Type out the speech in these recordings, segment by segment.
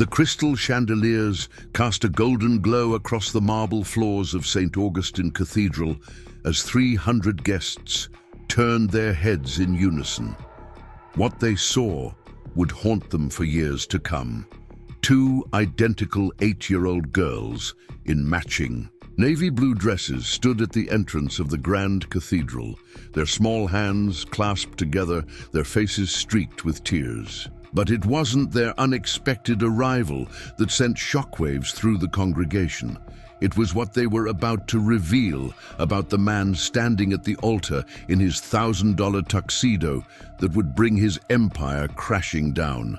The crystal chandeliers cast a golden glow across the marble floors of St. Augustine Cathedral as 300 guests turned their heads in unison. What they saw would haunt them for years to come. Two identical 8-year-old girls in matching navy blue dresses stood at the entrance of the grand cathedral, their small hands clasped together, their faces streaked with tears. But it wasn't their unexpected arrival that sent shockwaves through the congregation. It was what they were about to reveal about the man standing at the altar in his $1,000 tuxedo that would bring his empire crashing down.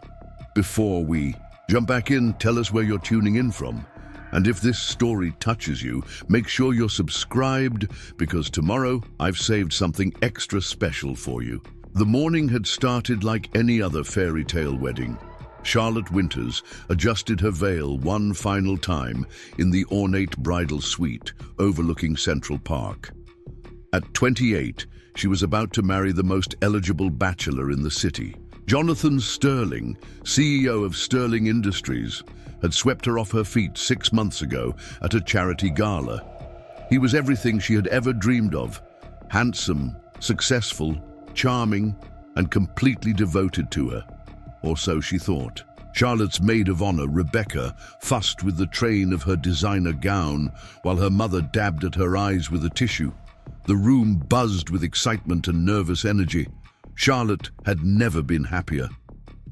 Before we jump back in, tell us where you're tuning in from. And if this story touches you, make sure you're subscribed, because tomorrow I've saved something extra special for you. The morning had started like any other fairy tale wedding. Charlotte Winters adjusted her veil one final time in the ornate bridal suite overlooking Central Park. At 28, she was about to marry the most eligible bachelor in the city. Jonathan Sterling, CEO of Sterling Industries, had swept her off her feet 6 months ago at a charity gala. He was everything she had ever dreamed of: handsome, successful, charming, and completely devoted to her. Or so she thought. Charlotte's maid of honor, Rebecca, fussed with the train of her designer gown while her mother dabbed at her eyes with a tissue. The room buzzed with excitement and nervous energy. Charlotte had never been happier.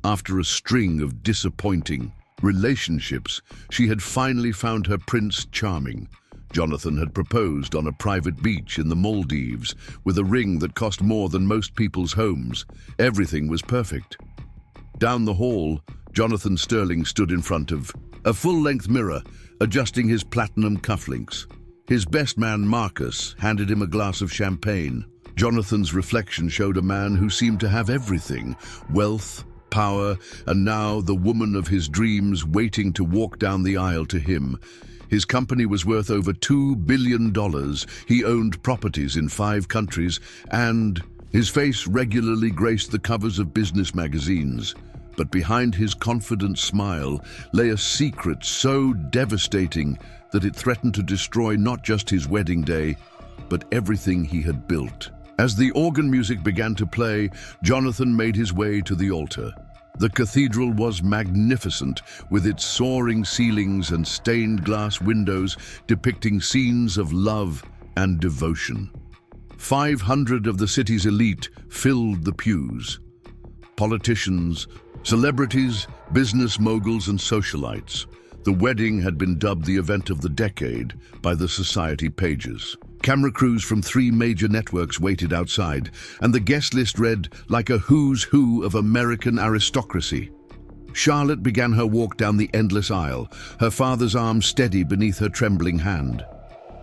After a string of disappointing relationships, she had finally found her Prince Charming. Jonathan had proposed on a private beach in the Maldives with a ring that cost more than most people's homes. Everything was perfect. Down the hall, Jonathan Sterling stood in front of a full-length mirror, adjusting his platinum cufflinks. His best man, Marcus, handed him a glass of champagne. Jonathan's reflection showed a man who seemed to have everything: wealth, power, and now the woman of his dreams waiting to walk down the aisle to him. His company was worth over $2 billion. He owned properties in 5 countries, and his face regularly graced the covers of business magazines. But behind his confident smile lay a secret so devastating that it threatened to destroy not just his wedding day, but everything he had built. As the organ music began to play, Jonathan made his way to the altar. The cathedral was magnificent, with its soaring ceilings and stained glass windows depicting scenes of love and devotion. 500 of the city's elite filled the pews. Politicians, celebrities, business moguls, and socialites. The wedding had been dubbed the event of the decade by the society pages. Camera crews from 3 major networks waited outside, and the guest list read like a who's who of American aristocracy. Charlotte began her walk down the endless aisle, her father's arm steady beneath her trembling hand.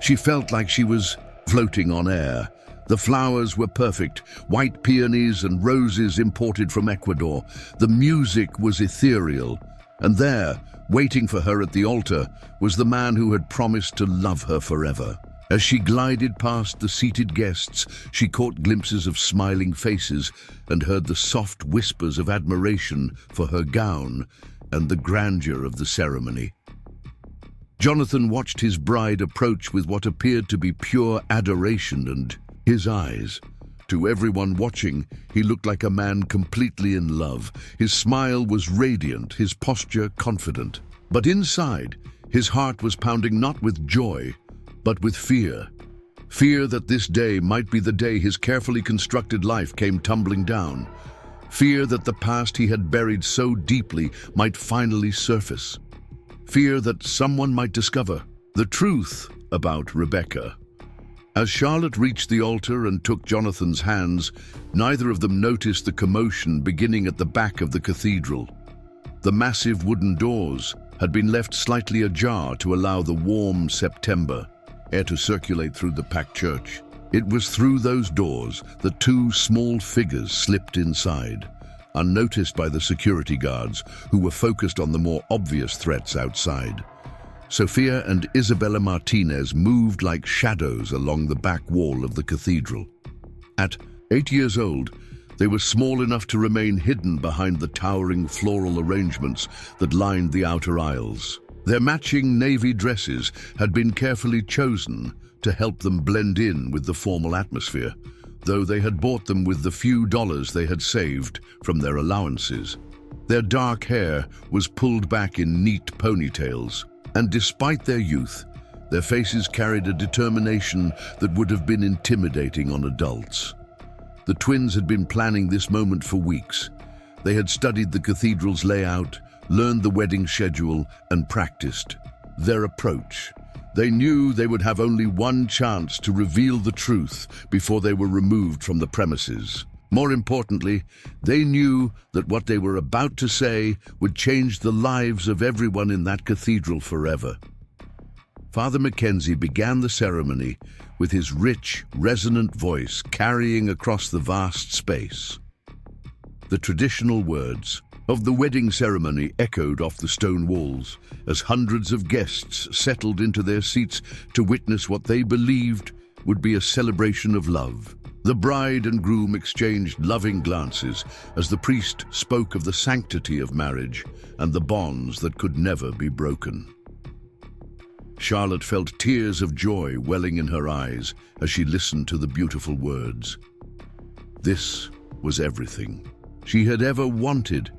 She felt like she was floating on air. The flowers were perfect, white peonies and roses imported from Ecuador. The music was ethereal, and there, waiting for her at the altar, was the man who had promised to love her forever. As she glided past the seated guests, she caught glimpses of smiling faces and heard the soft whispers of admiration for her gown and the grandeur of the ceremony. Jonathan watched his bride approach with what appeared to be pure adoration, and his eyes. To everyone watching, he looked like a man completely in love. His smile was radiant, his posture confident. But inside, his heart was pounding not with joy, but with fear. Fear that this day might be the day his carefully constructed life came tumbling down. Fear that the past he had buried so deeply might finally surface. Fear that someone might discover the truth about Rebecca. As Charlotte reached the altar and took Jonathan's hands, neither of them noticed the commotion beginning at the back of the cathedral. The massive wooden doors had been left slightly ajar to allow the warm September air to circulate through the packed church. It was through those doors that 2 small figures slipped inside, unnoticed by the security guards who were focused on the more obvious threats outside. Sophia and Isabella Martinez moved like shadows along the back wall of the cathedral. At 8 years old, They were small enough to remain hidden behind the towering floral arrangements that lined the outer aisles. Their matching navy dresses had been carefully chosen to help them blend in with the formal atmosphere, though they had bought them with the few dollars they had saved from their allowances. Their dark hair was pulled back in neat ponytails, and despite their youth, their faces carried a determination that would have been intimidating on adults. The twins had been planning this moment for weeks. They had studied the cathedral's layout, learned the wedding schedule, and practiced their approach. They knew they would have only one chance to reveal the truth before they were removed from the premises. More importantly, they knew that what they were about to say would change the lives of everyone in that cathedral forever. Father Mackenzie began the ceremony with his rich, resonant voice carrying across the vast space. The traditional words of the wedding ceremony echoed off the stone walls as hundreds of guests settled into their seats to witness what they believed would be a celebration of love. The bride and groom exchanged loving glances as the priest spoke of the sanctity of marriage and the bonds that could never be broken. Charlotte felt tears of joy welling in her eyes as she listened to the beautiful words. This was everything she had ever wanted.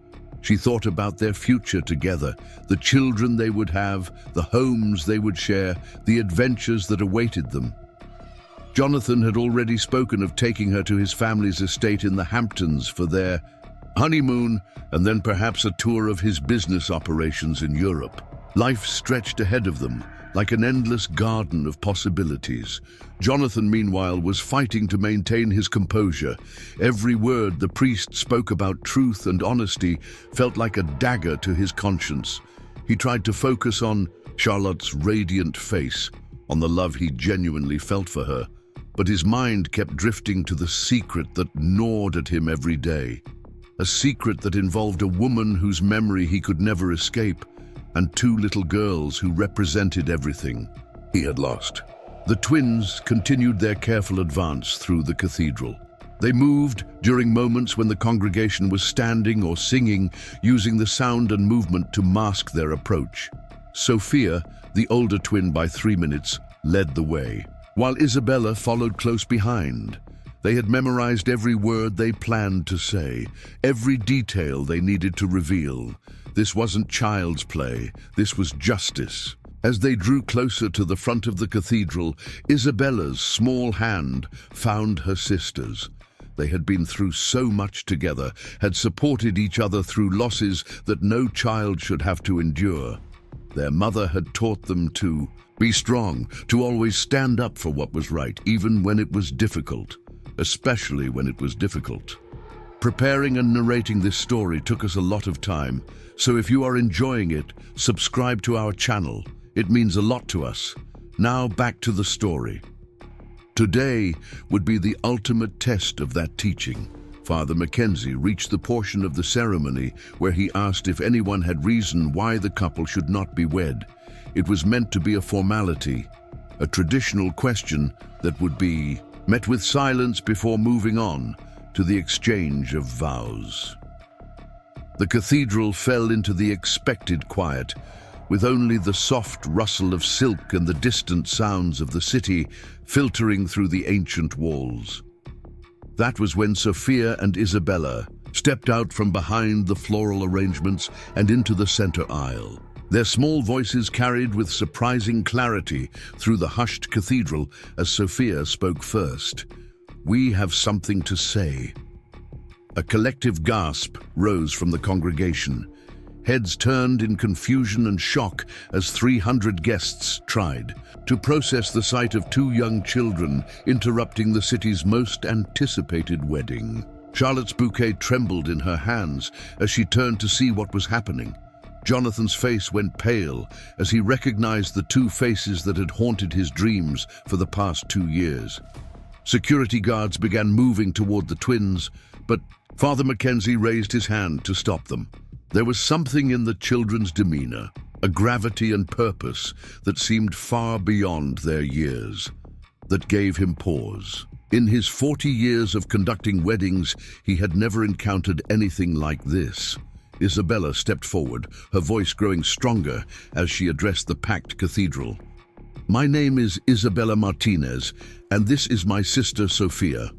She thought about their future together, the children they would have, the homes they would share, the adventures that awaited them. Jonathan had already spoken of taking her to his family's estate in the Hamptons for their honeymoon, and then perhaps a tour of his business operations in Europe. Life stretched ahead of them, like an endless garden of possibilities. Jonathan, meanwhile, was fighting to maintain his composure. Every word the priest spoke about truth and honesty felt like a dagger to his conscience. He tried to focus on Charlotte's radiant face, on the love he genuinely felt for her, but his mind kept drifting to the secret that gnawed at him every day. A secret that involved a woman whose memory he could never escape, and two little girls who represented everything he had lost. The twins continued their careful advance through the cathedral. They moved during moments when the congregation was standing or singing, using the sound and movement to mask their approach. Sophia, the older twin by 3 minutes, led the way, while Isabella followed close behind. They had memorized every word they planned to say, every detail they needed to reveal. This wasn't child's play, this was justice. As they drew closer to the front of the cathedral, Isabella's small hand found her sisters. They had been through so much together, had supported each other through losses that no child should have to endure. Their mother had taught them to be strong, to always stand up for what was right, even when it was difficult, especially when it was difficult. Preparing and narrating this story took us a lot of time, so if you are enjoying it, subscribe to our channel. It means a lot to us. Now back to the story. Today would be the ultimate test of that teaching. Father Mackenzie reached the portion of the ceremony where he asked if anyone had reason why the couple should not be wed. It was meant to be a formality, a traditional question that would be met with silence before moving on to the exchange of vows. The cathedral fell into the expected quiet, with only the soft rustle of silk and the distant sounds of the city filtering through the ancient walls. That was when Sophia and Isabella stepped out from behind the floral arrangements and into the center aisle. Their small voices carried with surprising clarity through the hushed cathedral as Sophia spoke first. "We have something to say." A collective gasp rose from the congregation. Heads turned in confusion and shock as 300 guests tried to process the sight of two young children interrupting the city's most anticipated wedding. Charlotte's bouquet trembled in her hands as she turned to see what was happening. Jonathan's face went pale as he recognized the two faces that had haunted his dreams for the past 2 years. Security guards began moving toward the twins, but Father Mackenzie raised his hand to stop them. There was something in the children's demeanor, a gravity and purpose that seemed far beyond their years, that gave him pause. In his 40 years of conducting weddings, he had never encountered anything like this. Isabella stepped forward, her voice growing stronger as she addressed the packed cathedral. "My name is Isabella Martinez, and this is my sister Sophia.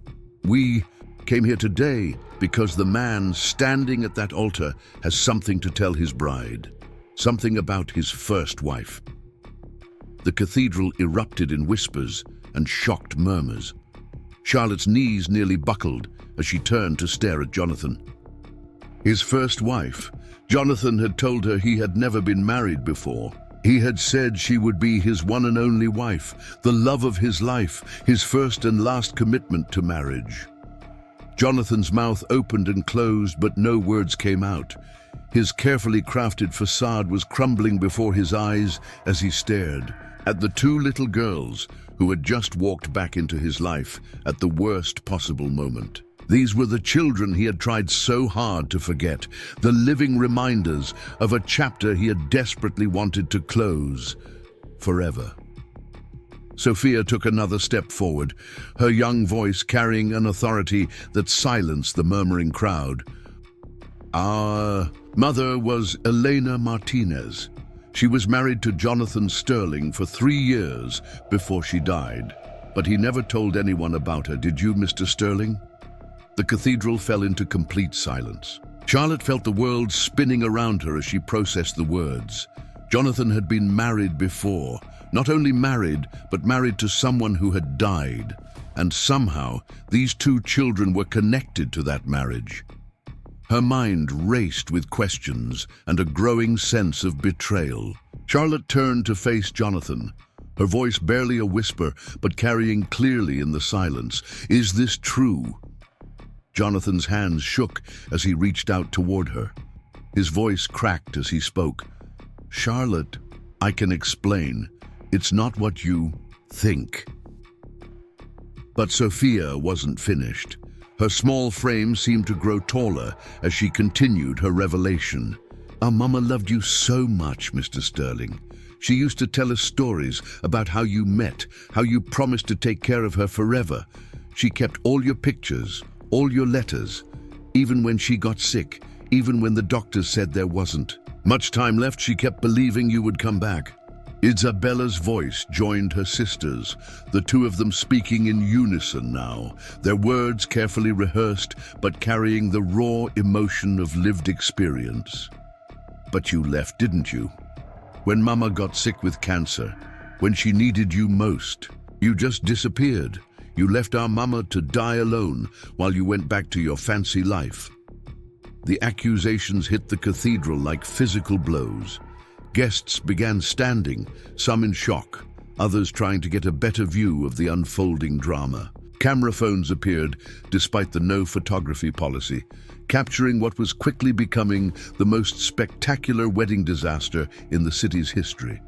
We came here today because the man standing at that altar has something to tell his bride, something about his first wife." The cathedral erupted in whispers and shocked murmurs. Charlotte's knees nearly buckled as she turned to stare at Jonathan. His first wife. Jonathan had told her he had never been married before. He had said she would be his one and only wife, the love of his life, his first and last commitment to marriage. Jonathan's mouth opened and closed, but no words came out. His carefully crafted facade was crumbling before his eyes as he stared at the two little girls who had just walked back into his life at the worst possible moment. These were the children he had tried so hard to forget, the living reminders of a chapter he had desperately wanted to close forever. Sophia took another step forward, her young voice carrying an authority that silenced the murmuring crowd. "Our mother was Elena Martinez. She was married to Jonathan Sterling for 3 years before she died. But he never told anyone about her, did you, Mr. Sterling?" The cathedral fell into complete silence. Charlotte felt the world spinning around her as she processed the words. Jonathan had been married before. Not only married, but married to someone who had died. And somehow, these two children were connected to that marriage. Her mind raced with questions and a growing sense of betrayal. Charlotte turned to face Jonathan, her voice barely a whisper, but carrying clearly in the silence. "Is this true?" Jonathan's hands shook as he reached out toward her. His voice cracked as he spoke. "Charlotte, I can explain. It's not what you think." But Sophia wasn't finished. Her small frame seemed to grow taller as she continued her revelation. "Our mama loved you so much, Mr. Sterling. She used to tell us stories about how you met, how you promised to take care of her forever. She kept all your pictures, all your letters, even when she got sick, even when the doctors said there wasn't much time left, she kept believing you would come back." Isabella's voice joined her sister's, the two of them speaking in unison now, their words carefully rehearsed but carrying the raw emotion of lived experience. "But you left, didn't you? When Mama got sick with cancer, when she needed you most, you just disappeared. You left our Mama to die alone while you went back to your fancy life." The accusations hit the cathedral like physical blows. Guests began standing, some in shock, others trying to get a better view of the unfolding drama. Camera phones appeared, despite the no photography policy, capturing what was quickly becoming the most spectacular wedding disaster in the city's history.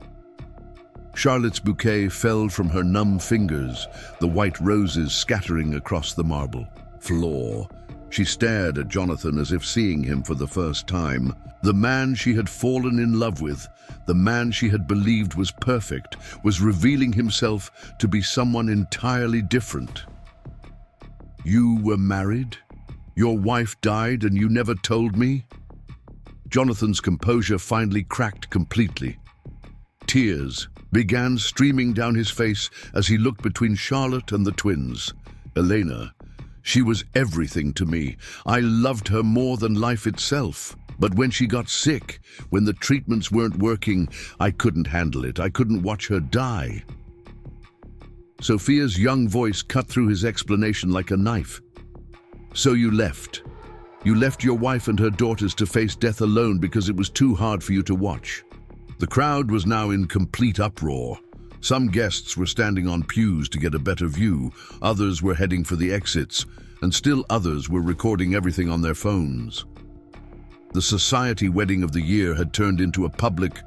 Charlotte's bouquet fell from her numb fingers, the white roses scattering across the marble floor. She stared at Jonathan as if seeing him for the first time. The man she had fallen in love with, the man she had believed was perfect, was revealing himself to be someone entirely different. "You were married? Your wife died and you never told me?" Jonathan's composure finally cracked completely. Tears began streaming down his face as he looked between Charlotte and the twins. "Elena, she was everything to me. I loved her more than life itself. But when she got sick, when the treatments weren't working, I couldn't handle it. I couldn't watch her die." Sophia's young voice cut through his explanation like a knife. "So you left. You left your wife and her daughters to face death alone because it was too hard for you to watch." The crowd was now in complete uproar. Some guests were standing on pews to get a better view, others were heading for the exits, and still others were recording everything on their phones. The society wedding of the year had turned into a public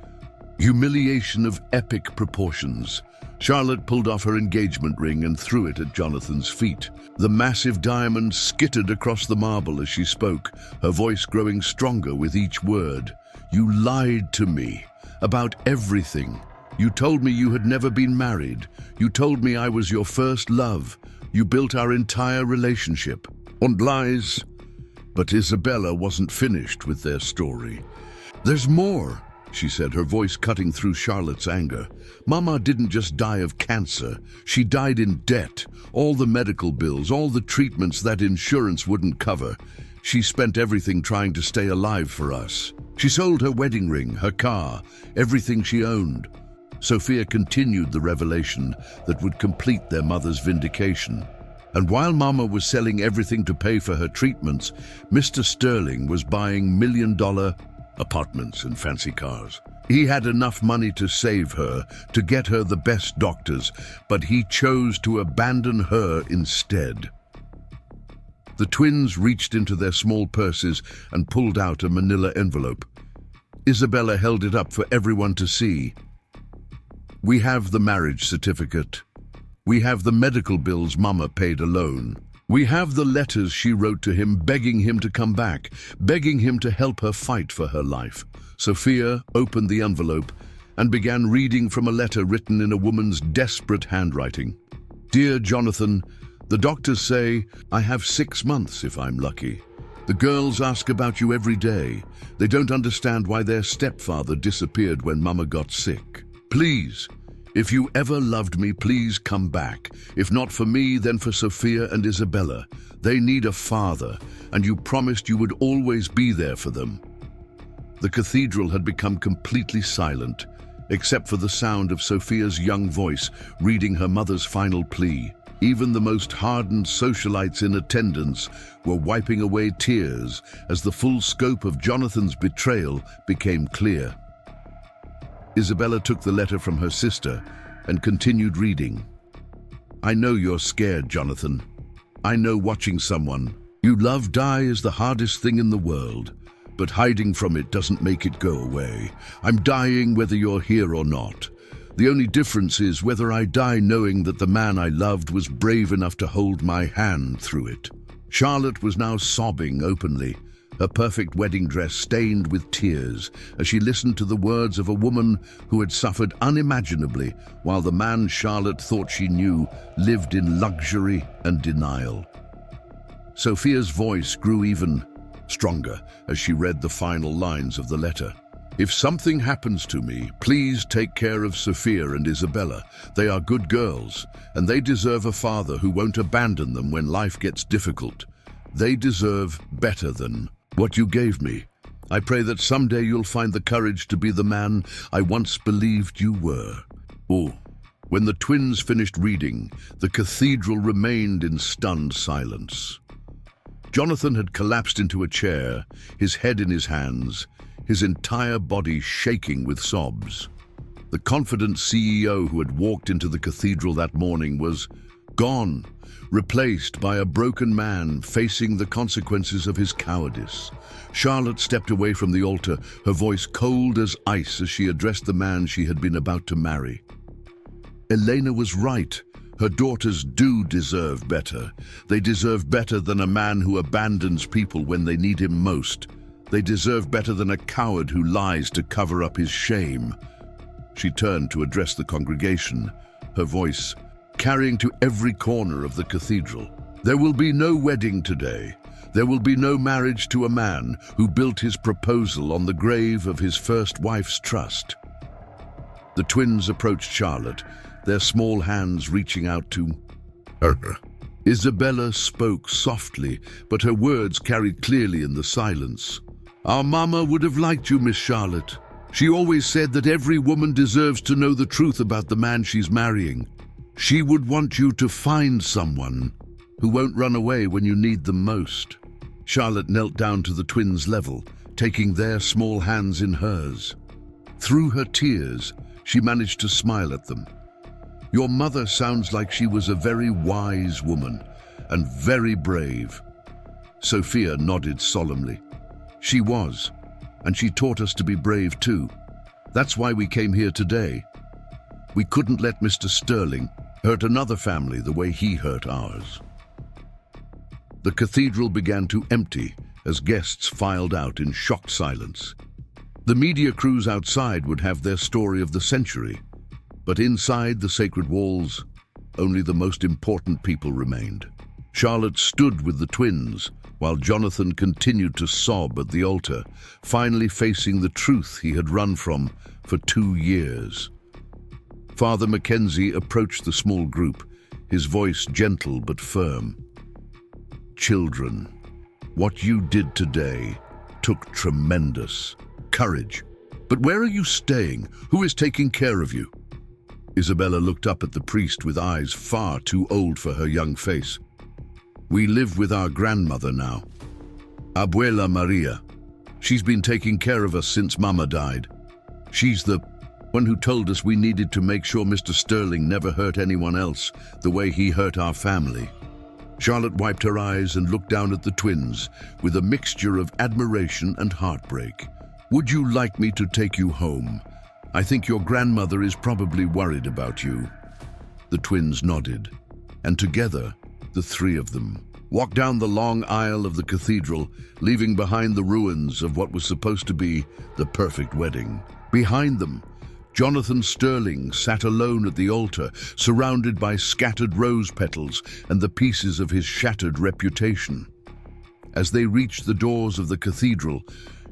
humiliation of epic proportions. Charlotte pulled off her engagement ring and threw it at Jonathan's feet. The massive diamond skittered across the marble as she spoke, her voice growing stronger with each word. "You lied to me about everything. You told me you had never been married. You told me I was your first love. You built our entire relationship on lies. But Isabella wasn't finished with their story. There's more, she said, her voice cutting through Charlotte's anger. Mama didn't just die of cancer. She died in debt. All the medical bills, all the treatments that insurance wouldn't cover. She spent everything trying to stay alive for us. She sold her wedding ring, her car, everything she owned. Sophia continued the revelation that would complete their mother's vindication. And while Mama was selling everything to pay for her treatments, Mr. Sterling was buying million-dollar apartments and fancy cars. He had enough money to save her, to get her the best doctors, but he chose to abandon her instead. The twins reached into their small purses and pulled out a manila envelope. Isabella held it up for everyone to see. We have the marriage certificate. We have the medical bills Mama paid alone. We have the letters she wrote to him begging him to come back, begging him to help her fight for her life. Sophia opened the envelope and began reading from a letter written in a woman's desperate handwriting. Dear Jonathan, the doctors say I have 6 months if I'm lucky. The girls ask about you every day. They don't understand why their stepfather disappeared when Mama got sick. Please, if you ever loved me, please come back. If not for me, then for Sophia and Isabella. They need a father, and you promised you would always be there for them. The cathedral had become completely silent, except for the sound of Sophia's young voice reading her mother's final plea. Even the most hardened socialites in attendance were wiping away tears as the full scope of Jonathan's betrayal became clear. Isabella took the letter from her sister and continued reading. I know you're scared, Jonathan. I know watching someone you love die is the hardest thing in the world, but hiding from it doesn't make it go away. I'm dying whether you're here or not. The only difference is whether I die knowing that the man I loved was brave enough to hold my hand through it. Charlotte was now sobbing openly, her perfect wedding dress stained with tears, as she listened to the words of a woman who had suffered unimaginably, while the man Charlotte thought she knew lived in luxury and denial. Sophia's voice grew even stronger as she read the final lines of the letter. If something happens to me, please take care of Sophia and Isabella. They are good girls, and they deserve a father who won't abandon them when life gets difficult. They deserve better than what you gave me. I pray that someday you'll find the courage to be the man I once believed you were. Oh, when the twins finished reading, the cathedral remained in stunned silence. Jonathan had collapsed into a chair, his head in his hands, his entire body shaking with sobs. The confident CEO who had walked into the cathedral that morning was gone, replaced by a broken man facing the consequences of his cowardice. Charlotte stepped away from the altar, her voice cold as ice as she addressed the man she had been about to marry. Elena was right. Her daughters do deserve better. They deserve better than a man who abandons people when they need him most. They deserve better than a coward who lies to cover up his shame. She turned to address the congregation, her voice carrying to every corner of the cathedral. There will be no wedding today. There will be no marriage to a man who built his proposal on the grave of his first wife's trust. The twins approached Charlotte, their small hands reaching out to her. Isabella spoke softly, but her words carried clearly in the silence. Our mama would have liked you, Miss Charlotte. She always said that every woman deserves to know the truth about the man she's marrying. She would want you to find someone who won't run away when you need them most. Charlotte knelt down to the twins' level, taking their small hands in hers. Through her tears, she managed to smile at them. Your mother sounds like she was a very wise woman and very brave. Sophia nodded solemnly. She was, and she taught us to be brave too. That's why we came here today. We couldn't let Mr. Sterling hurt another family the way he hurt ours. The cathedral began to empty as guests filed out in shocked silence. The media crews outside would have their story of the century, but inside the sacred walls, only the most important people remained. Charlotte stood with the twins, while Jonathan continued to sob at the altar, finally facing the truth he had run from for 2 years. Father Mackenzie approached the small group, his voice gentle but firm. "Children, what you did today took tremendous courage. But where are you staying? Who is taking care of you?" Isabella looked up at the priest with eyes far too old for her young face. "We live with our grandmother now, Abuela Maria. She's been taking care of us since Mama died. She's the one who told us we needed to make sure Mr. Sterling never hurt anyone else the way he hurt our family." Charlotte wiped her eyes and looked down at the twins with a mixture of admiration and heartbreak. "Would you like me to take you home? I think your grandmother is probably worried about you." The twins nodded, and together, the three of them walked down the long aisle of the cathedral, leaving behind the ruins of what was supposed to be the perfect wedding. Behind them, Jonathan Sterling sat alone at the altar, surrounded by scattered rose petals and the pieces of his shattered reputation. As they reached the doors of the cathedral,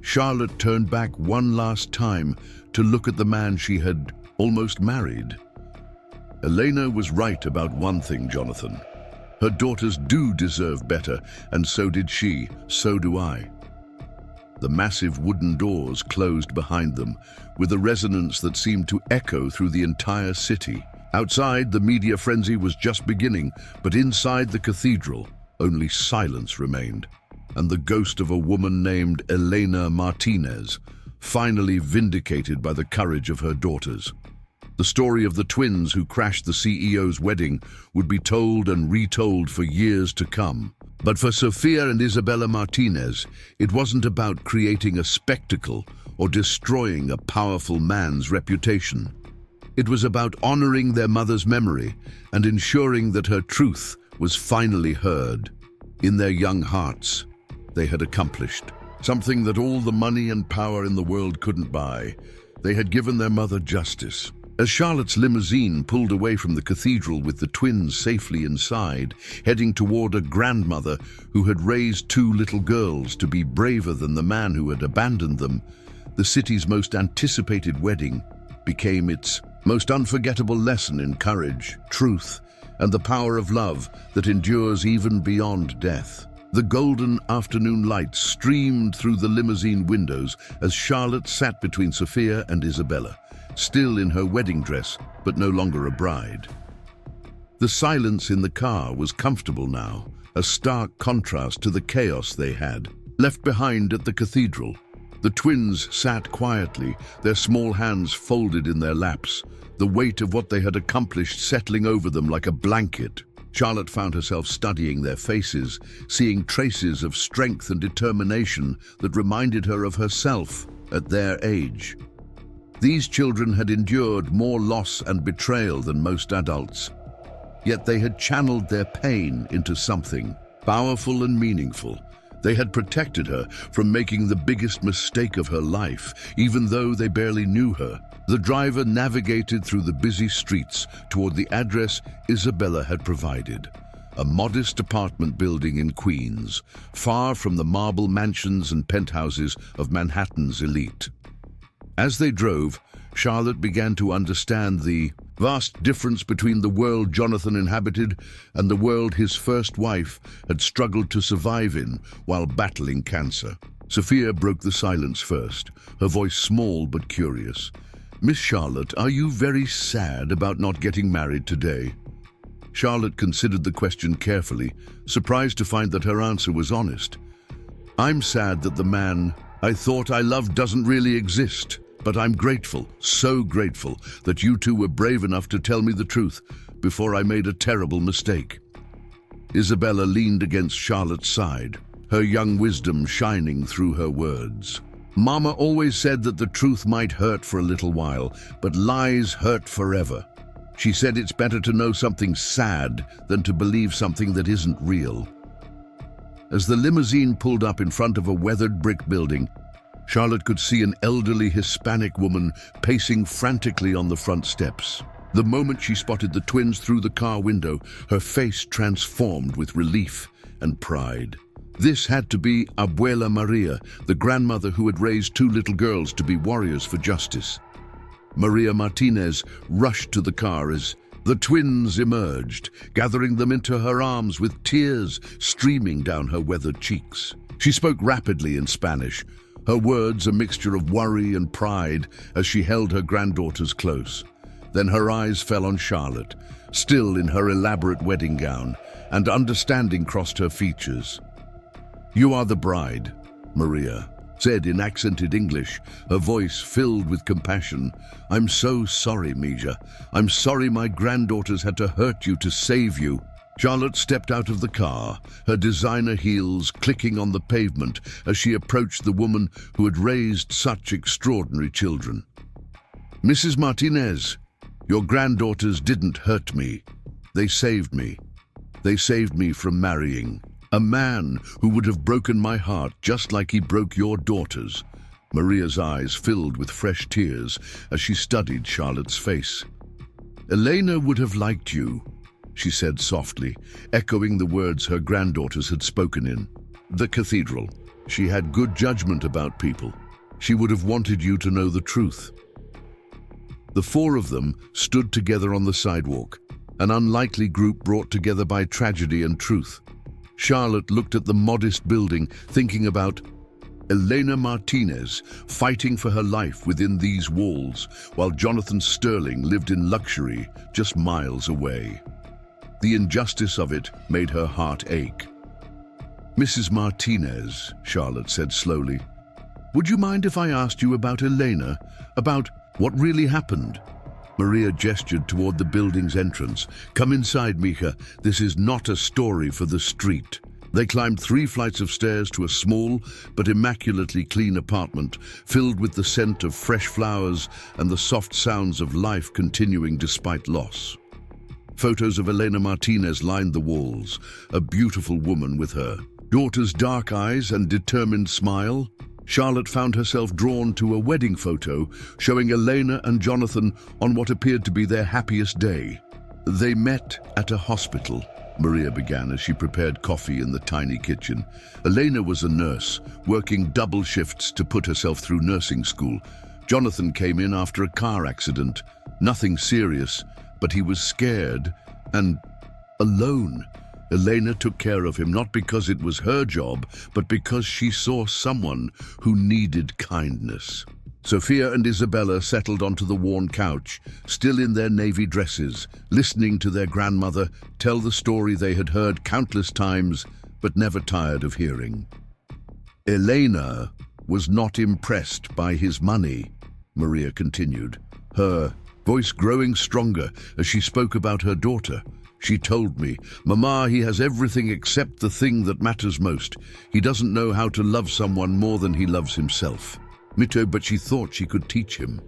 Charlotte turned back one last time to look at the man she had almost married. Elena was right about one thing, Jonathan. Her daughters do deserve better, and so did she, so do I. The massive wooden doors closed behind them, with a resonance that seemed to echo through the entire city. Outside, the media frenzy was just beginning, but inside the cathedral, only silence remained, and the ghost of a woman named Elena Martinez, finally vindicated by the courage of her daughters. The story of the twins who crashed the CEO's wedding would be told and retold for years to come. But for Sofia and Isabella Martinez, it wasn't about creating a spectacle or destroying a powerful man's reputation. It was about honoring their mother's memory and ensuring that her truth was finally heard. In their young hearts, they had accomplished something that all the money and power in the world couldn't buy. They had given their mother justice. As Charlotte's limousine pulled away from the cathedral with the twins safely inside, heading toward a grandmother who had raised 2 little girls to be braver than the man who had abandoned them, the city's most anticipated wedding became its most unforgettable lesson in courage, truth, and the power of love that endures even beyond death. The golden afternoon light streamed through the limousine windows as Charlotte sat between Sofia and Isabella, still in her wedding dress, but no longer a bride. The silence in the car was comfortable now, a stark contrast to the chaos they had left behind at the cathedral. The twins sat quietly, their small hands folded in their laps, the weight of what they had accomplished settling over them like a blanket. Charlotte found herself studying their faces, seeing traces of strength and determination that reminded her of herself at their age. These children had endured more loss and betrayal than most adults, yet they had channeled their pain into something powerful and meaningful. They had protected her from making the biggest mistake of her life, even though they barely knew her. The driver navigated through the busy streets toward the address Isabella had provided, a modest apartment building in Queens, far from the marble mansions and penthouses of Manhattan's elite. As they drove, Charlotte began to understand the vast difference between the world Jonathan inhabited and the world his first wife had struggled to survive in while battling cancer. Sofia broke the silence first, her voice small but curious. "Miss Charlotte, are you very sad about not getting married today?" Charlotte considered the question carefully, surprised to find that her answer was honest. "I'm sad that the man I thought I loved doesn't really exist. But I'm grateful, so grateful, that you two were brave enough to tell me the truth before I made a terrible mistake." Isabella leaned against Charlotte's side, her young wisdom shining through her words. "Mama always said that the truth might hurt for a little while, but lies hurt forever. She said it's better to know something sad than to believe something that isn't real." As the limousine pulled up in front of a weathered brick building, Charlotte could see an elderly Hispanic woman pacing frantically on the front steps. The moment she spotted the twins through the car window, her face transformed with relief and pride. This had to be Abuela Maria, the grandmother who had raised two little girls to be warriors for justice. Maria Martinez rushed to the car as the twins emerged, gathering them into her arms with tears streaming down her weathered cheeks. She spoke rapidly in Spanish, her words a mixture of worry and pride as she held her granddaughters close. Then her eyes fell on Charlotte, still in her elaborate wedding gown, and understanding crossed her features. "You are the bride," Maria said in accented English, her voice filled with compassion. "I'm so sorry, Mija. I'm sorry my granddaughters had to hurt you to save you." Charlotte stepped out of the car, her designer heels clicking on the pavement as she approached the woman who had raised such extraordinary children. "Mrs. Martinez, your granddaughters didn't hurt me. They saved me. They saved me from marrying a man who would have broken my heart just like he broke your daughters." Maria's eyes filled with fresh tears as she studied Charlotte's face. "Elena would have liked you," she said softly, echoing the words her granddaughters had spoken in the cathedral. "She had good judgment about people. She would have wanted you to know the truth." The four of them stood together on the sidewalk, an unlikely group brought together by tragedy and truth. Charlotte looked at the modest building, thinking about Elena Martinez fighting for her life within these walls, while Jonathan Sterling lived in luxury just miles away. The injustice of it made her heart ache. "Mrs. Martinez," Charlotte said slowly, "would you mind if I asked you about Elena, about what really happened?" Maria gestured toward the building's entrance. "Come inside, Mija. This is not a story for the street." They climbed 3 flights of stairs to a small but immaculately clean apartment, filled with the scent of fresh flowers and the soft sounds of life continuing despite loss. Photos of Elena Martinez lined the walls, a beautiful woman with her daughter's dark eyes and determined smile. Charlotte found herself drawn to a wedding photo showing Elena and Jonathan on what appeared to be their happiest day. "They met at a hospital," Maria began as she prepared coffee in the tiny kitchen. Elena was a nurse, working double shifts to put herself through nursing school. Jonathan came in after a car accident. Nothing serious, but he was scared and alone. Elena took care of him not because it was her job, but because she saw someone who needed kindness. Sophia and Isabella settled onto the worn couch, still in their navy dresses, listening to their grandmother tell the story they had heard countless times, but never tired of hearing. "Elena was not impressed by his money," Maria continued, her voice growing stronger as she spoke about her daughter. "She told me, 'Mama, he has everything except the thing that matters most. He doesn't know how to love someone more than he loves himself.' Mito, but she thought she could teach him."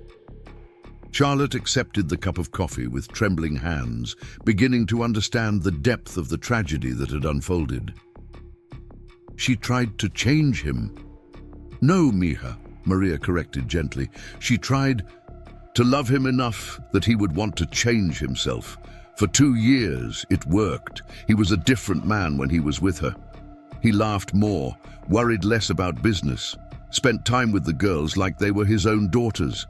Charlotte accepted the cup of coffee with trembling hands, beginning to understand the depth of the tragedy that had unfolded. "She tried to change him." "No, Mija," Maria corrected gently. "She tried to love him enough that he would want to change himself. For 2 years, it worked. He was a different man when he was with her. He laughed more, worried less about business, spent time with the girls like they were his own daughters."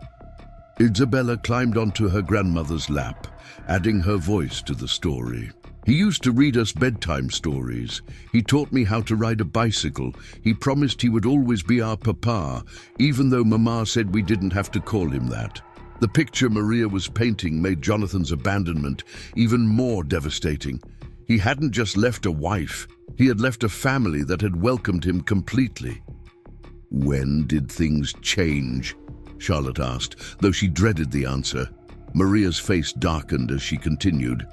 Isabella climbed onto her grandmother's lap, adding her voice to the story. "He used to read us bedtime stories. He taught me how to ride a bicycle. He promised he would always be our papa, even though Mama said we didn't have to call him that." The picture Maria was painting made Jonathan's abandonment even more devastating. He hadn't just left a wife, he had left a family that had welcomed him completely. "When did things change?" Charlotte asked, though she dreaded the answer. Maria's face darkened as she continued.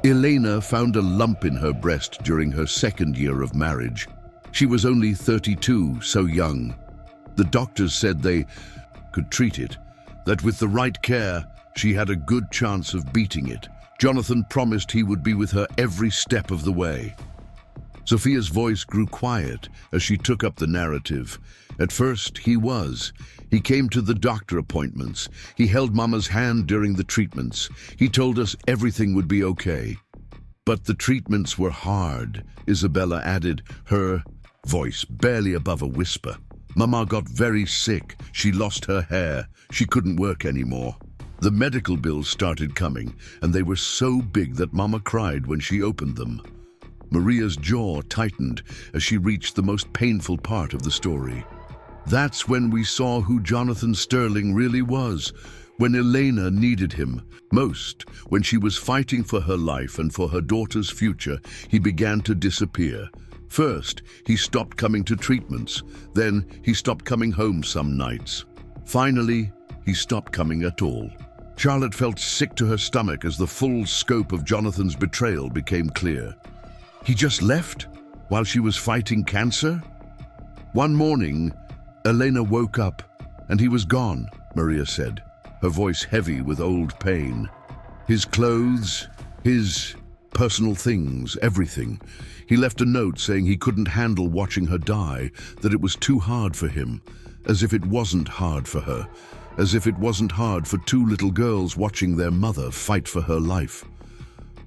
"Elena found a lump in her breast during her 2nd year of marriage. She was only 32, so young. The doctors said they could treat it, that with the right care, she had a good chance of beating it. Jonathan promised he would be with her every step of the way." Sophia's voice grew quiet as she took up the narrative. At first, he came to the doctor appointments. He held Mama's hand during the treatments. He told us everything would be okay. But the treatments were hard, Isabella added, her voice barely above a whisper. Mama got very sick. She lost her hair. She couldn't work anymore. The medical bills started coming, and they were so big that Mama cried when she opened them. Maria's jaw tightened as she reached the most painful part of the story. That's when we saw who Jonathan Sterling really was, when Elena needed him most. When she was fighting for her life and for her daughter's future, he began to disappear. First, he stopped coming to treatments. Then, he stopped coming home some nights. Finally, he stopped coming at all. Charlotte felt sick to her stomach as the full scope of Jonathan's betrayal became clear. He just left while she was fighting cancer? One morning, Elena woke up and he was gone, Maria said, her voice heavy with old pain. His clothes, his personal things, everything. He left a note saying he couldn't handle watching her die, that it was too hard for him, as if it wasn't hard for her, as if it wasn't hard for two little girls watching their mother fight for her life.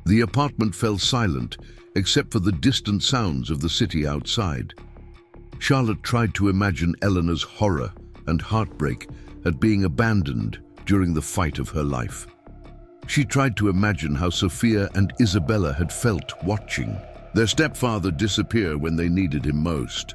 The apartment fell silent, except for the distant sounds of the city outside. Charlotte tried to imagine Eleanor's horror and heartbreak at being abandoned during the fight of her life. She tried to imagine how Sophia and Isabella had felt watching their stepfather disappear when they needed him most.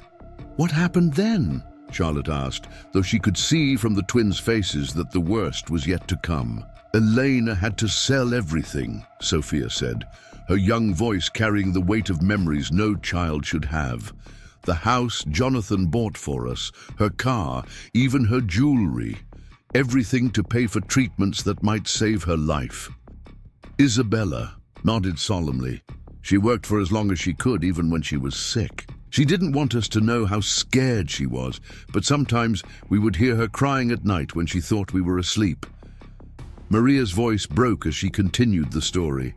What happened then? Charlotte asked, though she could see from the twins' faces that the worst was yet to come. Elena had to sell everything, Sophia said, her young voice carrying the weight of memories no child should have. The house Jonathan bought for us, her car, even her jewelry, everything to pay for treatments that might save her life. Isabella nodded solemnly. She worked for as long as she could, even when she was sick. She didn't want us to know how scared she was, but sometimes we would hear her crying at night when she thought we were asleep. Maria's voice broke as she continued the story.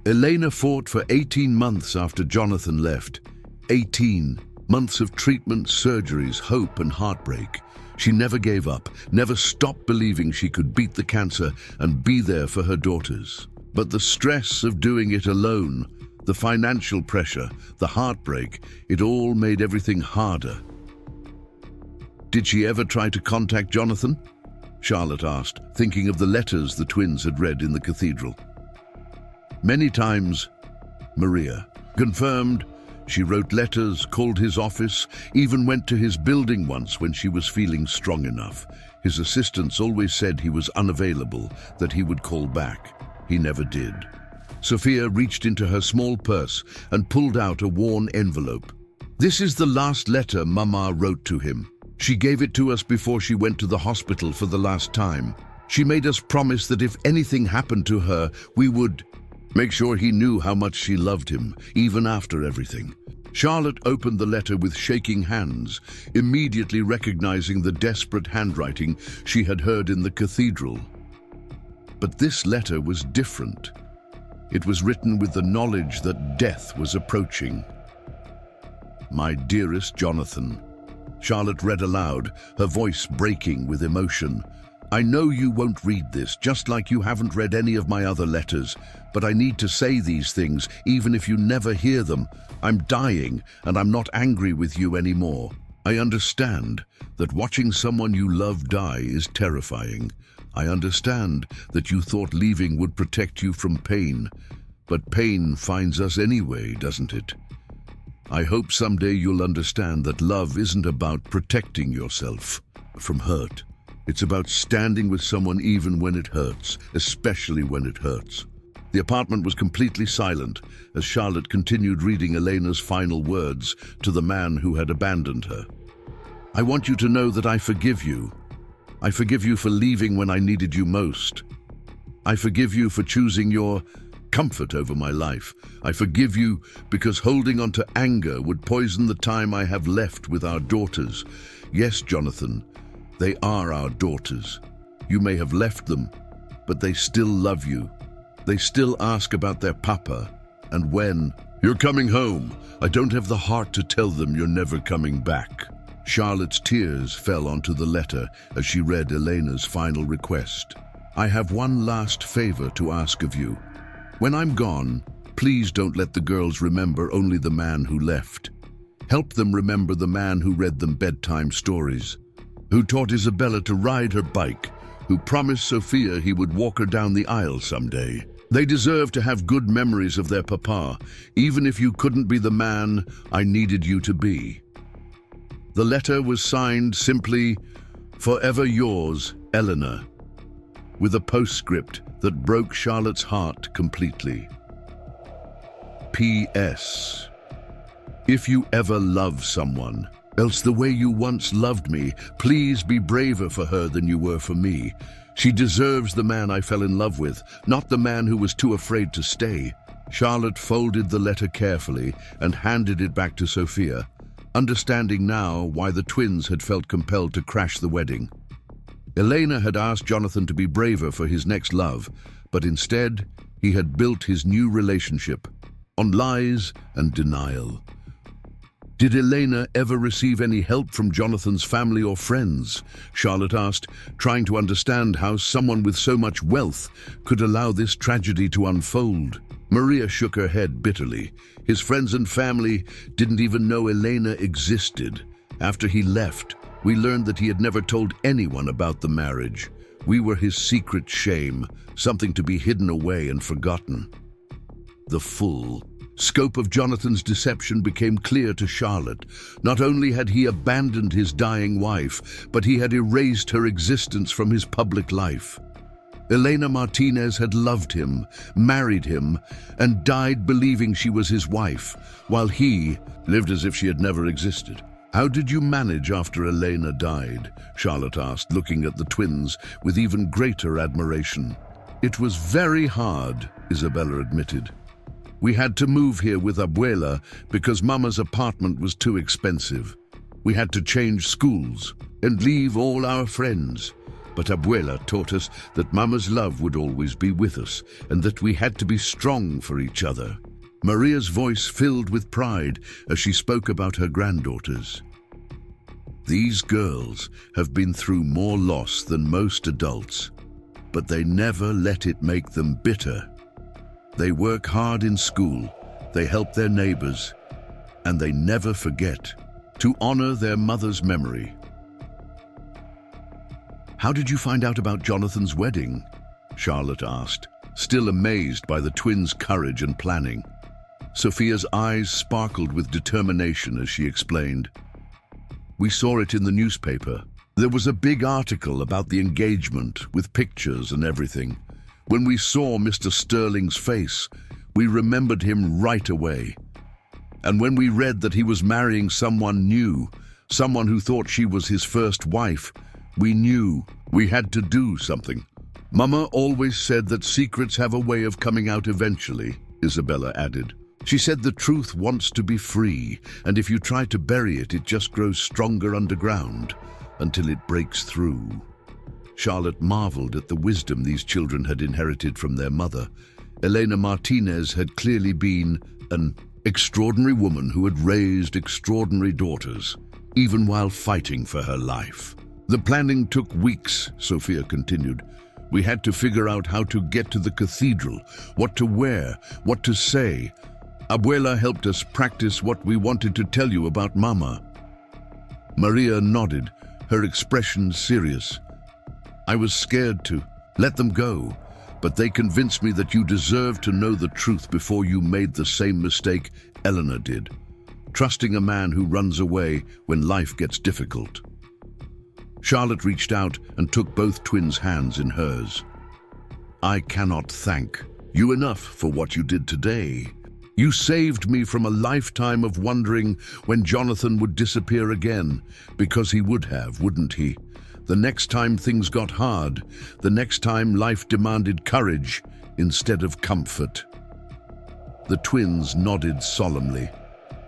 Elena fought for 18 months after Jonathan left. 18 months of treatment, surgeries, hope and heartbreak. She never gave up, never stopped believing she could beat the cancer and be there for her daughters. But the stress of doing it alone, the financial pressure, the heartbreak, it all made everything harder. Did she ever try to contact Jonathan? Charlotte asked, thinking of the letters the twins had read in the cathedral. Many times, Maria confirmed. She wrote letters, called his office, even went to his building once when she was feeling strong enough. His assistants always said he was unavailable, that he would call back. He never did. Sophia reached into her small purse and pulled out a worn envelope. This is the last letter Mama wrote to him. She gave it to us before she went to the hospital for the last time. She made us promise that if anything happened to her, we would make sure he knew how much she loved him, even after everything. Charlotte opened the letter with shaking hands, immediately recognizing the desperate handwriting she had heard in the cathedral. But this letter was different. It was written with the knowledge that death was approaching. My dearest Jonathan, Charlotte read aloud, her voice breaking with emotion. I know you won't read this, just like you haven't read any of my other letters, but I need to say these things, even if you never hear them. I'm dying, and I'm not angry with you anymore. I understand that watching someone you love die is terrifying. I understand that you thought leaving would protect you from pain, but pain finds us anyway, doesn't it? I hope someday you'll understand that love isn't about protecting yourself from hurt. It's about standing with someone even when it hurts, especially when it hurts. The apartment was completely silent as Charlotte continued reading Elena's final words to the man who had abandoned her. I want you to know that I forgive you. I forgive you for leaving when I needed you most. I forgive you for choosing your comfort over my life. I forgive you because holding on to anger would poison the time I have left with our daughters. Yes, Jonathan, they are our daughters. You may have left them, but they still love you. They still ask about their papa and when "You're coming home. I don't have the heart to tell them you're never coming back." Charlotte's tears fell onto the letter as she read Elena's final request. "I have one last favor to ask of you. When I'm gone, please don't let the girls remember only the man who left. Help them remember the man who read them bedtime stories, who taught Isabella to ride her bike, who promised Sophia he would walk her down the aisle someday. They deserve to have good memories of their papa, even if you couldn't be the man I needed you to be." The letter was signed simply, "Forever yours, Eleanor," with a postscript that broke Charlotte's heart completely. P.S. If you ever love someone, else the way you once loved me, please be braver for her than you were for me. She deserves the man I fell in love with, not the man who was too afraid to stay. Charlotte folded the letter carefully and handed it back to Sophia, understanding now why the twins had felt compelled to crash the wedding. Elena had asked Jonathan to be braver for his next love, but instead he had built his new relationship on lies and denial. Did Elena ever receive any help from Jonathan's family or friends? Charlotte asked, trying to understand how someone with so much wealth could allow this tragedy to unfold. Maria shook her head bitterly. His friends and family didn't even know Elena existed. After he left, we learned that he had never told anyone about the marriage. We were his secret shame, something to be hidden away and forgotten. The full scope of Jonathan's deception became clear to Charlotte. Not only had he abandoned his dying wife, but he had erased her existence from his public life. Elena Martinez had loved him, married him, and died believing she was his wife, while he lived as if she had never existed. "How did you manage after Elena died?" Charlotte asked, looking at the twins with even greater admiration. "It was very hard," Isabella admitted. "We had to move here with Abuela because Mama's apartment was too expensive. We had to change schools and leave all our friends. But Abuela taught us that Mama's love would always be with us and that we had to be strong for each other." Maria's voice filled with pride as she spoke about her granddaughters. "These girls have been through more loss than most adults, but they never let it make them bitter. They work hard in school, they help their neighbors, and they never forget to honor their mother's memory." "How did you find out about Jonathan's wedding?" Charlotte asked, still amazed by the twins' courage and planning. Sophia's eyes sparkled with determination as she explained. "We saw it in the newspaper. There was a big article about the engagement with pictures and everything. When we saw Mr. Sterling's face, we remembered him right away. And when we read that he was marrying someone new, someone who thought she was his first wife, we knew we had to do something." "Mama always said that secrets have a way of coming out eventually," Isabella added. "She said the truth wants to be free, and if you try to bury it, it just grows stronger underground until it breaks through." Charlotte marveled at the wisdom these children had inherited from their mother. Elena Martinez had clearly been an extraordinary woman who had raised extraordinary daughters, even while fighting for her life. "The planning took weeks," Sophia continued. "We had to figure out how to get to the cathedral, what to wear, what to say. Abuela helped us practice what we wanted to tell you about Mama." Maria nodded, her expression serious. "I was scared to let them go, but they convinced me that you deserved to know the truth before you made the same mistake Eleanor did, trusting a man who runs away when life gets difficult." Charlotte reached out and took both twins' hands in hers. "I cannot thank you enough for what you did today. You saved me from a lifetime of wondering when Jonathan would disappear again, because he would have, wouldn't he? The next time things got hard, the next time life demanded courage instead of comfort." The twins nodded solemnly,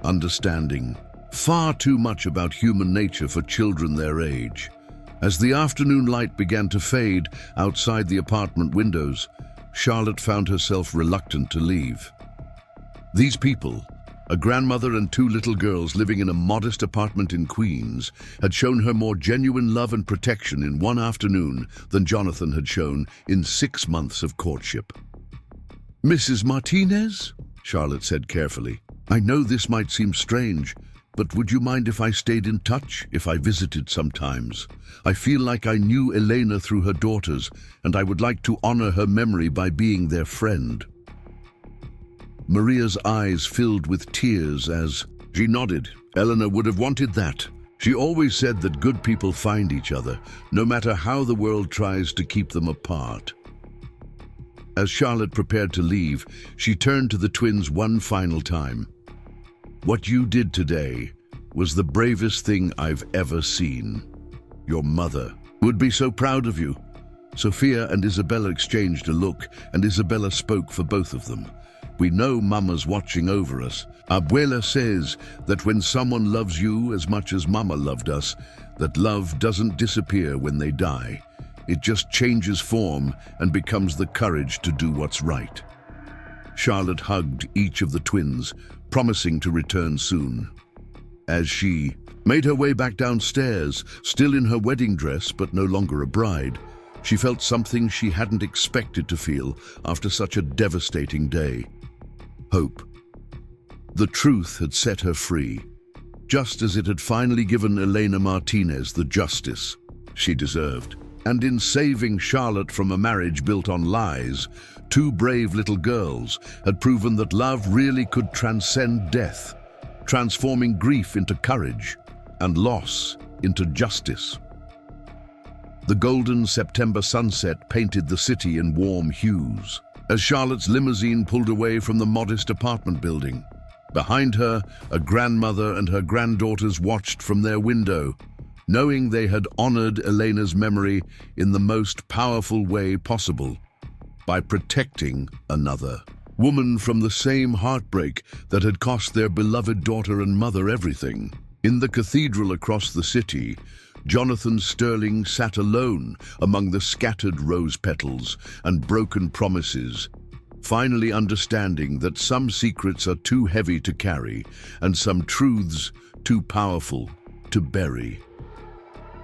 understanding far too much about human nature for children their age. As the afternoon light began to fade outside the apartment windows, Charlotte found herself reluctant to leave. These people, a grandmother and two little girls living in a modest apartment in Queens, had shown her more genuine love and protection in one afternoon than Jonathan had shown in 6 months of courtship. "Mrs. Martinez," Charlotte said carefully, "I know this might seem strange, but would you mind if I stayed in touch, if I visited sometimes? I feel like I knew Elena through her daughters, and I would like to honor her memory by being their friend." Maria's eyes filled with tears as she nodded. Eleanor would have wanted that. She always said that good people find each other, no matter how the world tries to keep them apart. As Charlotte prepared to leave, she turned to the twins one final time. "What you did today was the bravest thing I've ever seen. Your mother would be so proud of you." Sophia and Isabella exchanged a look, and Isabella spoke for both of them. "We know Mama's watching over us. Abuela says that when someone loves you as much as Mama loved us, that love doesn't disappear when they die. It just changes form and becomes the courage to do what's right." Charlotte hugged each of the twins, promising to return soon. As she made her way back downstairs, still in her wedding dress but no longer a bride, she felt something she hadn't expected to feel after such a devastating day. Hope. The truth had set her free, just as it had finally given Elena Martinez the justice she deserved. And in saving Charlotte from a marriage built on lies, two brave little girls had proven that love really could transcend death, transforming grief into courage and loss into justice. The golden September sunset painted the city in warm hues as Charlotte's limousine pulled away from the modest apartment building. Behind her, a grandmother and her granddaughters watched from their window, knowing they had honored Elena's memory in the most powerful way possible, by protecting another woman from the same heartbreak that had cost their beloved daughter and mother everything. In the cathedral across the city, Jonathan Sterling sat alone among the scattered rose petals and broken promises, finally understanding that some secrets are too heavy to carry and some truths too powerful to bury.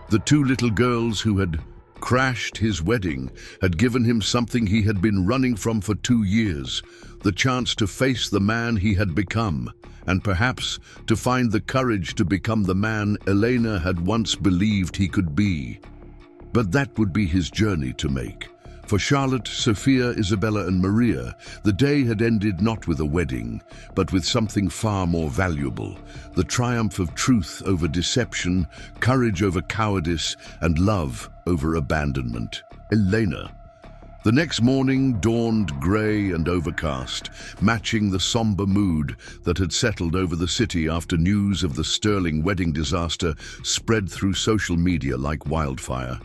The two little girls who had crashed his wedding had given him something he had been running from for 2 years, the chance to face the man he had become, and perhaps to find the courage to become the man Elena had once believed he could be. But that would be his journey to make. For Charlotte, Sophia, Isabella, and Maria, the day had ended not with a wedding, but with something far more valuable: the triumph of truth over deception, courage over cowardice, and love over abandonment. Elena. The next morning dawned grey and overcast, matching the somber mood that had settled over the city after news of the Sterling wedding disaster spread through social media like wildfire.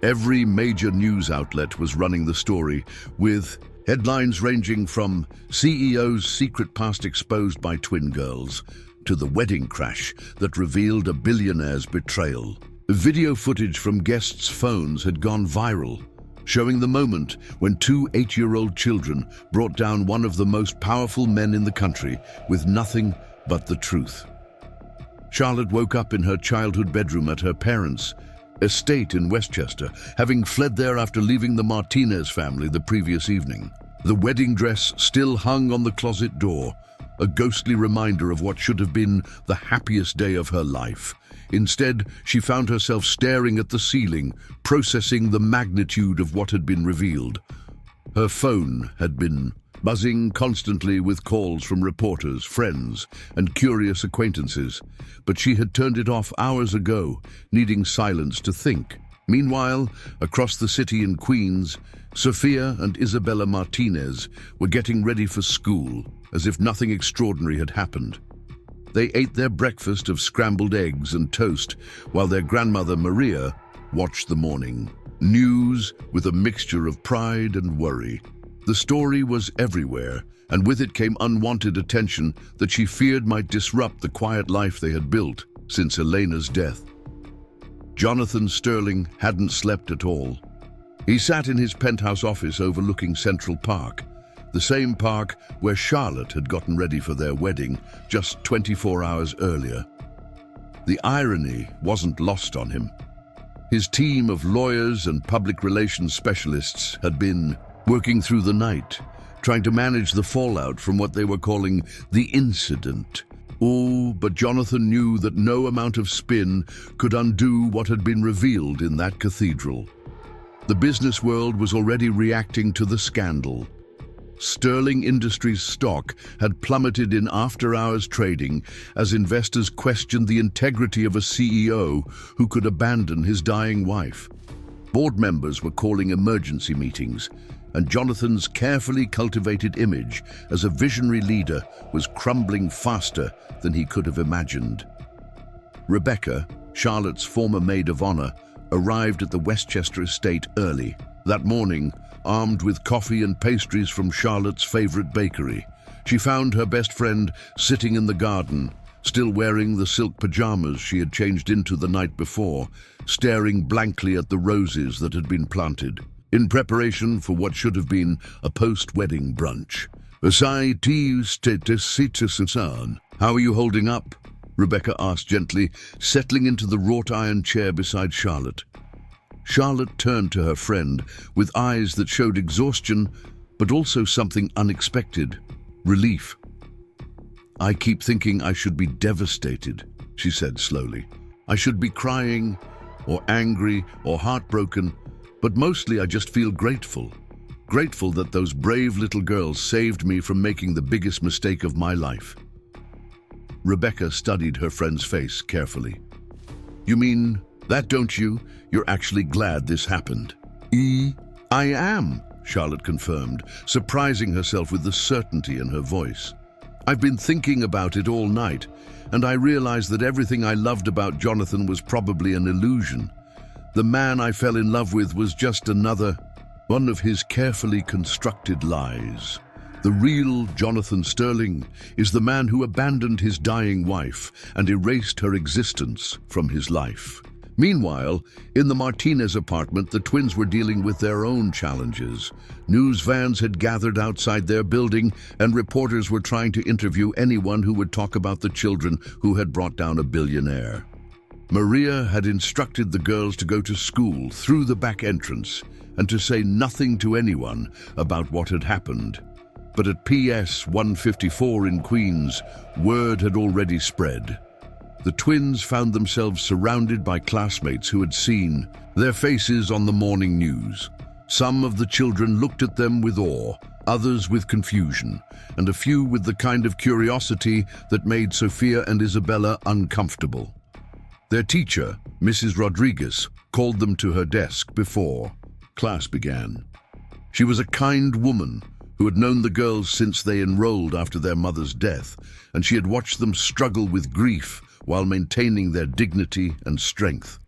Every major news outlet was running the story, with headlines ranging from CEO's secret past exposed by twin girls to the wedding crash that revealed a billionaire's betrayal. Video footage from guests' phones had gone viral, showing the moment when two 8-year-old children brought down one of the most powerful men in the country with nothing but the truth. Charlotte woke up in her childhood bedroom at her parents' estate in Westchester, having fled there after leaving the Martinez family the previous evening. The wedding dress still hung on the closet door, a ghostly reminder of what should have been the happiest day of her life. Instead, she found herself staring at the ceiling, processing the magnitude of what had been revealed. Her phone had been buzzing constantly with calls from reporters, friends, and curious acquaintances, but she had turned it off hours ago, needing silence to think. Meanwhile, across the city in Queens, Sophia and Isabella Martinez were getting ready for school, as if nothing extraordinary had happened. They ate their breakfast of scrambled eggs and toast, while their grandmother Maria watched the morning news with a mixture of pride and worry. The story was everywhere, and with it came unwanted attention that she feared might disrupt the quiet life they had built since Elena's death. Jonathan Sterling hadn't slept at all. He sat in his penthouse office overlooking Central Park, the same park where Charlotte had gotten ready for their wedding just 24 hours earlier. The irony wasn't lost on him. His team of lawyers and public relations specialists had been working through the night, trying to manage the fallout from what they were calling the incident. Oh, but Jonathan knew that no amount of spin could undo what had been revealed in that cathedral. The business world was already reacting to the scandal. Sterling Industries stock had plummeted in after-hours trading as investors questioned the integrity of a CEO who could abandon his dying wife. Board members were calling emergency meetings, and Jonathan's carefully cultivated image as a visionary leader was crumbling faster than he could have imagined. Rebecca, Charlotte's former maid of honor, arrived at the Westchester estate early. That morning, armed with coffee and pastries from Charlotte's favorite bakery, she found her best friend sitting in the garden, still wearing the silk pajamas she had changed into the night before, staring blankly at the roses that had been planted, in preparation for what should have been a post-wedding brunch. How are you holding up? Rebecca asked gently, settling into the wrought iron chair beside Charlotte. Charlotte turned to her friend with eyes that showed exhaustion, but also something unexpected: relief. I keep thinking I should be devastated, she said slowly. I should be crying, or angry, or heartbroken, but mostly I just feel grateful. Grateful that those brave little girls saved me from making the biggest mistake of my life. Rebecca studied her friend's face carefully. You mean that, don't you? You're actually glad this happened. I am, Charlotte confirmed, surprising herself with the certainty in her voice. I've been thinking about it all night, and I realized that everything I loved about Jonathan was probably an illusion. The man I fell in love with was just another one of his carefully constructed lies. The real Jonathan Sterling is the man who abandoned his dying wife and erased her existence from his life. Meanwhile, in the Martinez apartment, the twins were dealing with their own challenges. News vans had gathered outside their building, and reporters were trying to interview anyone who would talk about the children who had brought down a billionaire. Maria had instructed the girls to go to school through the back entrance and to say nothing to anyone about what had happened. But at PS 154 in Queens, word had already spread. The twins found themselves surrounded by classmates who had seen their faces on the morning news. Some of the children looked at them with awe, others with confusion, and a few with the kind of curiosity that made Sophia and Isabella uncomfortable. Their teacher, Mrs. Rodriguez, called them to her desk before class began. She was a kind woman who had known the girls since they enrolled after their mother's death, and she had watched them struggle with grief while maintaining their dignity and strength.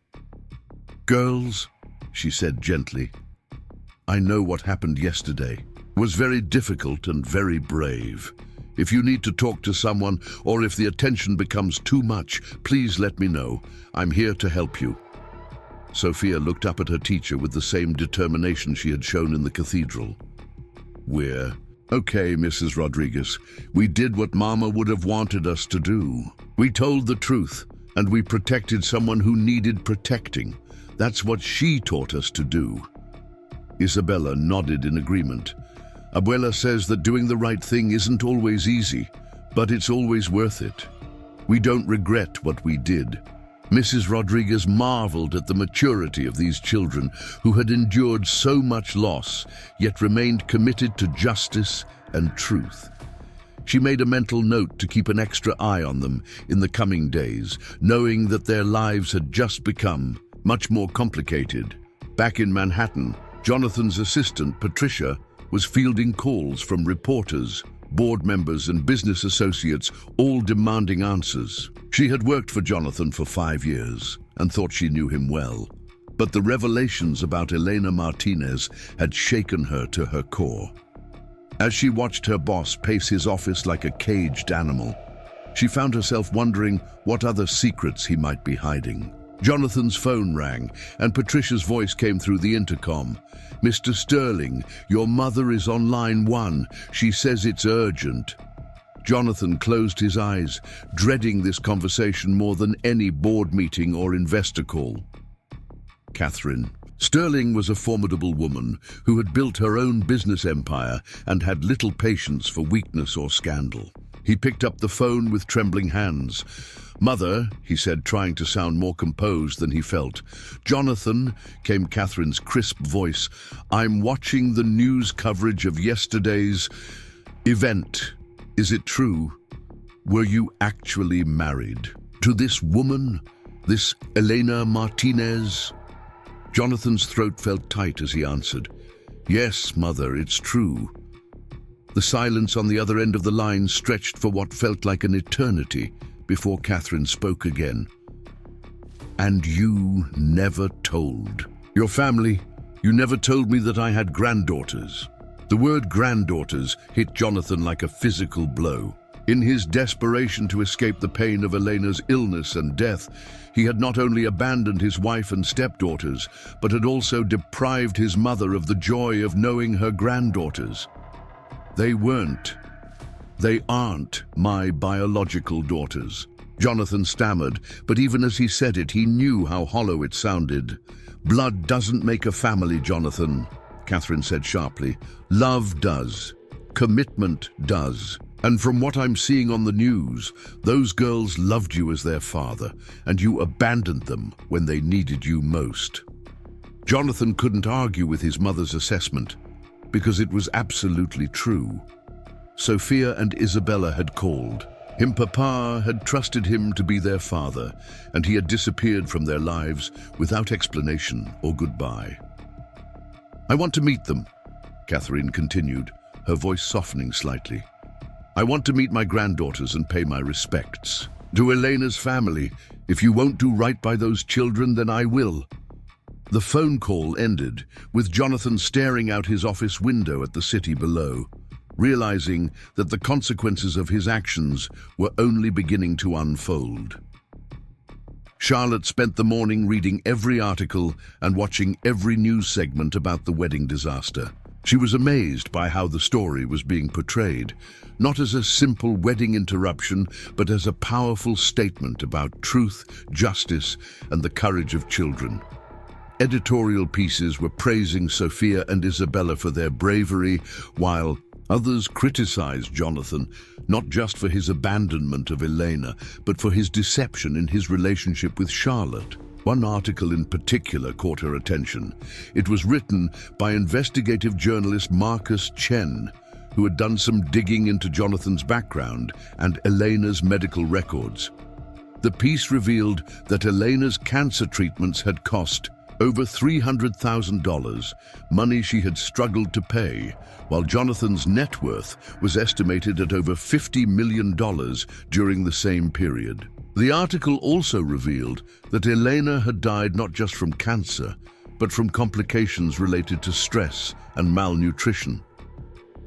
Girls, she said gently, I know what happened yesterday was very difficult and very brave. If you need to talk to someone, or if the attention becomes too much, please let me know. I'm here to help you. Sophia looked up at her teacher with the same determination she had shown in the cathedral. We're okay, Mrs. Rodriguez. We did what Mama would have wanted us to do. We told the truth, and we protected someone who needed protecting. That's what she taught us to do. Isabella nodded in agreement. Abuela says that doing the right thing isn't always easy, but it's always worth it. We don't regret what we did. Mrs. Rodriguez marveled at the maturity of these children who had endured so much loss, yet remained committed to justice and truth. She made a mental note to keep an extra eye on them in the coming days, knowing that their lives had just become much more complicated. Back in Manhattan, Jonathan's assistant, Patricia, was fielding calls from reporters, board members, and business associates, all demanding answers. She had worked for Jonathan for 5 years and thought she knew him well. But the revelations about Elena Martinez had shaken her to her core. As she watched her boss pace his office like a caged animal, she found herself wondering what other secrets he might be hiding. Jonathan's phone rang, and Patricia's voice came through the intercom. "Mr. Sterling, your mother is on line 1. She says it's urgent." Jonathan closed his eyes, dreading this conversation more than any board meeting or investor call. Catherine. Sterling was a formidable woman who had built her own business empire and had little patience for weakness or scandal. He picked up the phone with trembling hands. "Mother," he said, trying to sound more composed than he felt. "Jonathan," came Catherine's crisp voice, "I'm watching the news coverage of yesterday's event. Is it true? Were you actually married to this woman, this Elena Martinez?" Jonathan's throat felt tight as he answered, "Yes, Mother, it's true." The silence on the other end of the line stretched for what felt like an eternity before Catherine spoke again. "And you never told your family? You never told me that I had granddaughters?" The word granddaughters hit Jonathan like a physical blow. In his desperation to escape the pain of Elena's illness and death, he had not only abandoned his wife and stepdaughters, but had also deprived his mother of the joy of knowing her granddaughters. They aren't my biological daughters," Jonathan stammered, but even as he said it, he knew how hollow it sounded. "Blood doesn't make a family, Jonathan," Catherine said sharply. "Love does. Commitment does. And from what I'm seeing on the news, those girls loved you as their father, and you abandoned them when they needed you most." Jonathan couldn't argue with his mother's assessment, because it was absolutely true. Sophia and Isabella had called. Him Papa had trusted him to be their father, and he had disappeared from their lives without explanation or goodbye. "I want to meet them," Catherine continued, her voice softening slightly. "I want to meet my granddaughters and pay my respects. To Elena's family, if you won't do right by those children, then I will." The phone call ended, with Jonathan staring out his office window at the city below, realizing that the consequences of his actions were only beginning to unfold. Charlotte spent the morning reading every article and watching every news segment about the wedding disaster. She was amazed by how the story was being portrayed, not as a simple wedding interruption, but as a powerful statement about truth, justice, and the courage of children. Editorial pieces were praising Sophia and Isabella for their bravery, while others criticized Jonathan, not just for his abandonment of Elena, but for his deception in his relationship with Charlotte. One article in particular caught her attention. It was written by investigative journalist Marcus Chen, who had done some digging into Jonathan's background and Elena's medical records. The piece revealed that Elena's cancer treatments had cost over $300,000, money she had struggled to pay, while Jonathan's net worth was estimated at over $50 million during the same period. The article also revealed that Elena had died not just from cancer, but from complications related to stress and malnutrition.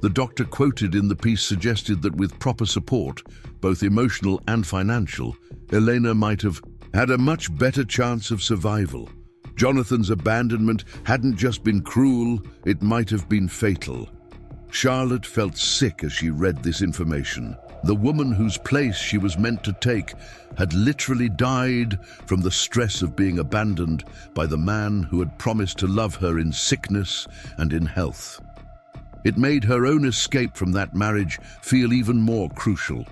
The doctor quoted in the piece suggested that with proper support, both emotional and financial, Elena might have had a much better chance of survival. Jonathan's abandonment hadn't just been cruel, it might have been fatal. Charlotte felt sick as she read this information. The woman whose place she was meant to take had literally died from the stress of being abandoned by the man who had promised to love her in sickness and in health. It made her own escape from that marriage feel even more crucial.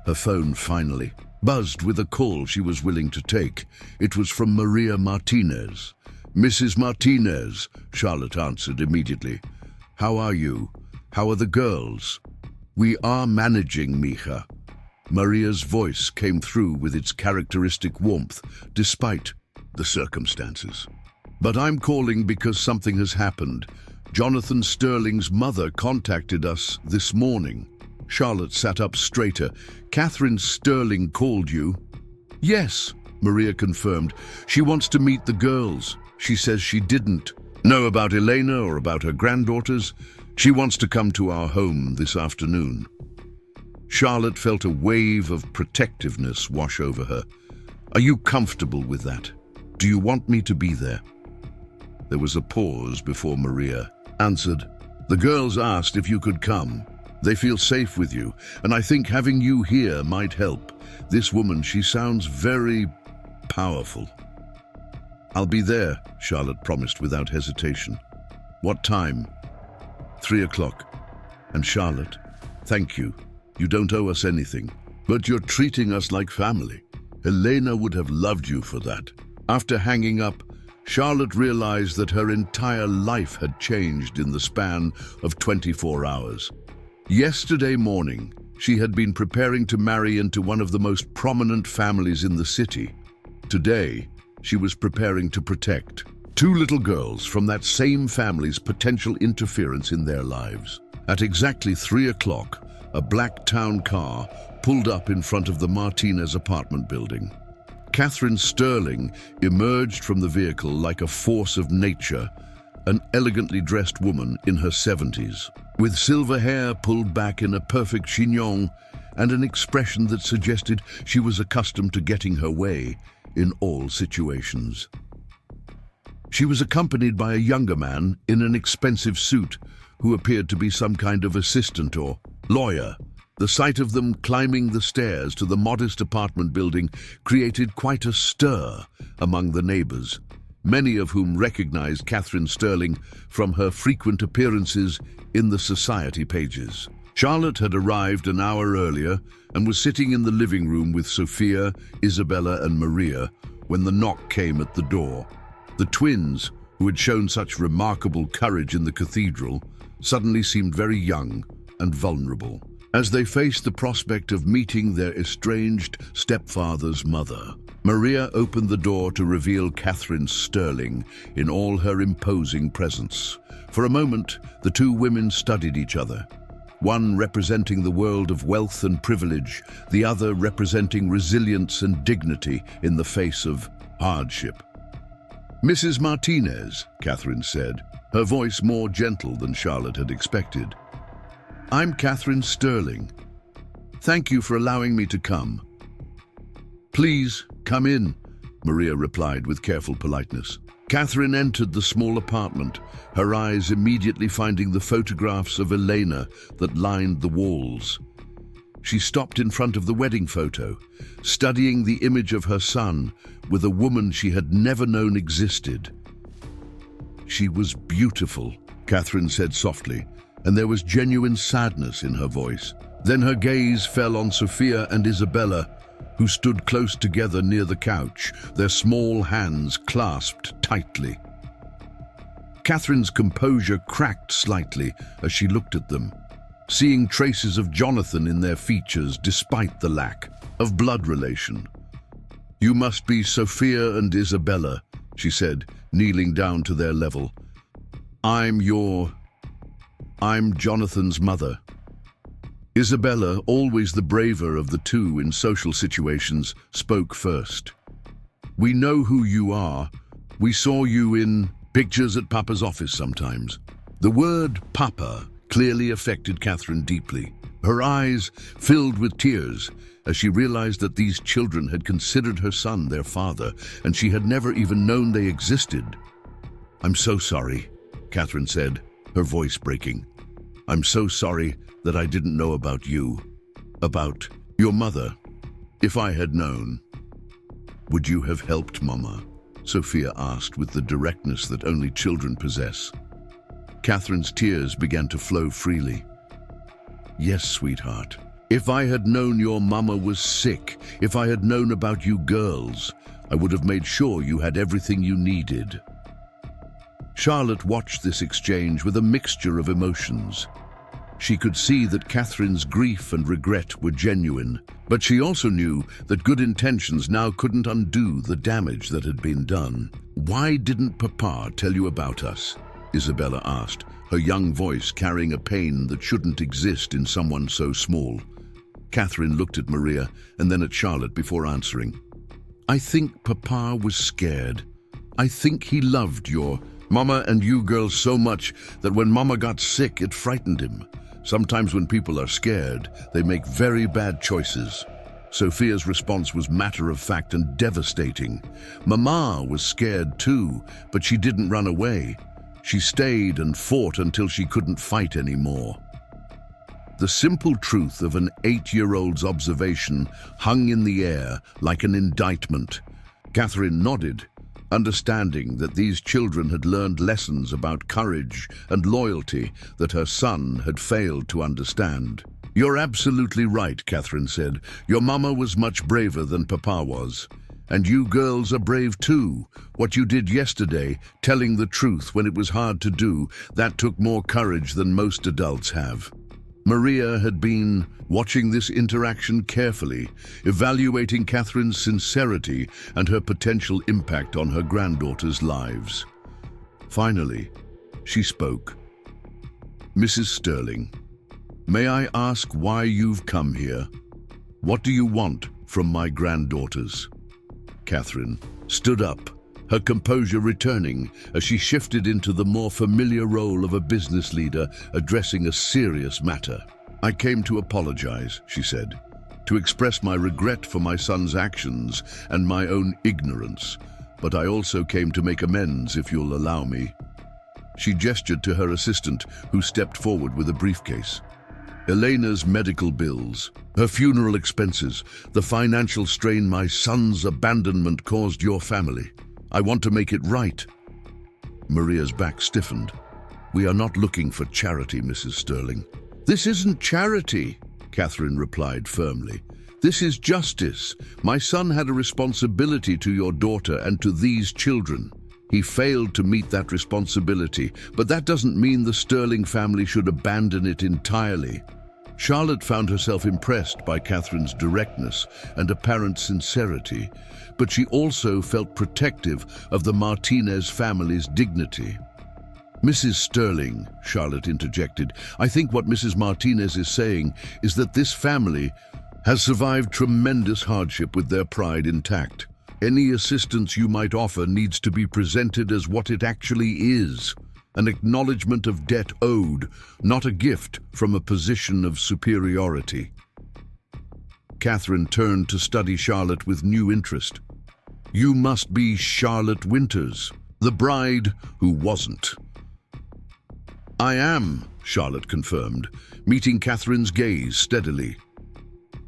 Her phone finally buzzed with a call she was willing to take. It was from Maria Martinez. "Mrs. Martinez," Charlotte answered immediately. "How are you? How are the girls?" "We are managing, mija." Maria's voice came through with its characteristic warmth, despite the circumstances. "But I'm calling because something has happened. Jonathan Sterling's mother contacted us this morning." Charlotte sat up straighter. "Catherine Sterling called you?" "Yes," Maria confirmed. "She wants to meet the girls. She says she didn't know about Elena or about her granddaughters. She wants to come to our home this afternoon." Charlotte felt a wave of protectiveness wash over her. Are you comfortable with that? Do you want me to be there?" There was a pause before Maria answered, "The girls asked if you could come. They feel safe with you, and I think having you here might help. This woman, she sounds very powerful." "I'll be there," Charlotte promised without hesitation. "What time?" 3 o'clock. "And Charlotte, thank you. You don't owe us anything, but you're treating us like family. Elena would have loved you for that." After hanging up, Charlotte realized that her entire life had changed in the span of 24 hours. Yesterday morning, she had been preparing to marry into one of the most prominent families in the city. Today, she was preparing to protect 2 little girls from that same family's potential interference in their lives. At exactly 3 o'clock, a black town car pulled up in front of the Martinez apartment building. Catherine Sterling emerged from the vehicle like a force of nature, an elegantly dressed woman in her 70s, with silver hair pulled back in a perfect chignon and an expression that suggested she was accustomed to getting her way in all situations. She was accompanied by a younger man in an expensive suit who appeared to be some kind of assistant or lawyer. The sight of them climbing the stairs to the modest apartment building created quite a stir among the neighbors, many of whom recognized Catherine Sterling from her frequent appearances in the society pages. Charlotte had arrived an hour earlier and was sitting in the living room with Sophia, Isabella, and Maria when the knock came at the door. The twins, who had shown such remarkable courage in the cathedral, suddenly seemed very young and vulnerable as they faced the prospect of meeting their estranged stepfather's mother. Maria opened the door to reveal Catherine Sterling in all her imposing presence. For a moment, the 2 women studied each other, one representing the world of wealth and privilege, the other representing resilience and dignity in the face of hardship. "Mrs. Martinez," Catherine said, her voice more gentle than Charlotte had expected. "I'm Catherine Sterling. Thank you for allowing me to come." "Please, come in," Maria replied with careful politeness. Catherine entered the small apartment, her eyes immediately finding the photographs of Elena that lined the walls. She stopped in front of the wedding photo, studying the image of her son with a woman she had never known existed. "She was beautiful," Catherine said softly, and there was genuine sadness in her voice. Then her gaze fell on Sophia and Isabella, who stood close together near the couch, their small hands clasped tightly. Catherine's composure cracked slightly as she looked at them, seeing traces of Jonathan in their features despite the lack of blood relation. "You must be Sophia and Isabella," she said, kneeling down to their level. I'm Jonathan's mother." Isabella, always the braver of the 2 in social situations, spoke first. "We know who you are. We saw you in pictures at Papa's office sometimes." The word Papa clearly affected Catherine deeply. Her eyes filled with tears as she realized that these children had considered her son their father, and she had never even known they existed. "I'm so sorry," Catherine said, her voice breaking. "I'm so sorry that I didn't know about you, about your mother. If I had known." "Would you have helped, Mama?" Sophia asked with the directness that only children possess. Catherine's tears began to flow freely. "Yes, sweetheart. If I had known your mama was sick, if I had known about you girls, I would have made sure you had everything you needed." Charlotte watched this exchange with a mixture of emotions. She could see that Catherine's grief and regret were genuine, but she also knew that good intentions now couldn't undo the damage that had been done. "Why didn't Papa tell you about us?" Isabella asked, her young voice carrying a pain that shouldn't exist in someone so small. Catherine looked at Maria and then at Charlotte before answering. "I think Papa was scared. I think he loved your Mama and you girls so much that when Mama got sick, it frightened him. Sometimes when people are scared, they make very bad choices. Sophia's response was matter-of-fact and devastating. Mama was scared too, but she didn't run away. She stayed and fought until she couldn't fight anymore. The simple truth of an 8-year-old's observation hung in the air like an indictment. Catherine nodded, understanding that these children had learned lessons about courage and loyalty that her son had failed to understand. "You're absolutely right," Catherine said. "Your mama was much braver than Papa was. And you girls are brave too. What you did yesterday, telling the truth when it was hard to do, that took more courage than most adults have." Maria had been watching this interaction carefully, evaluating Catherine's sincerity and her potential impact on her granddaughters' lives. Finally, she spoke. "Mrs. Sterling, may I ask why you've come here? What do you want from my granddaughters?" Catherine stood up, her composure returning as she shifted into the more familiar role of a business leader addressing a serious matter. "I came to apologize," she said, "to express my regret for my son's actions and my own ignorance, but I also came to make amends if you'll allow me." She gestured to her assistant, who stepped forward with a briefcase. "Elena's medical bills, her funeral expenses, the financial strain my son's abandonment caused your family. I want to make it right." Maria's back stiffened. "We are not looking for charity, Mrs. Sterling." "This isn't charity," Catherine replied firmly. "This is justice. My son had a responsibility to your daughter and to these children. He failed to meet that responsibility, but that doesn't mean the Sterling family should abandon it entirely." Charlotte found herself impressed by Catherine's directness and apparent sincerity, but she also felt protective of the Martinez family's dignity. "Mrs. Sterling," Charlotte interjected, "I think what Mrs. Martinez is saying is that this family has survived tremendous hardship with their pride intact. Any assistance you might offer needs to be presented as what it actually is, an acknowledgement of debt owed, not a gift from a position of superiority." Catherine turned to study Charlotte with new interest. "You must be Charlotte Winters, the bride who wasn't." "I am," Charlotte confirmed, meeting Catherine's gaze steadily.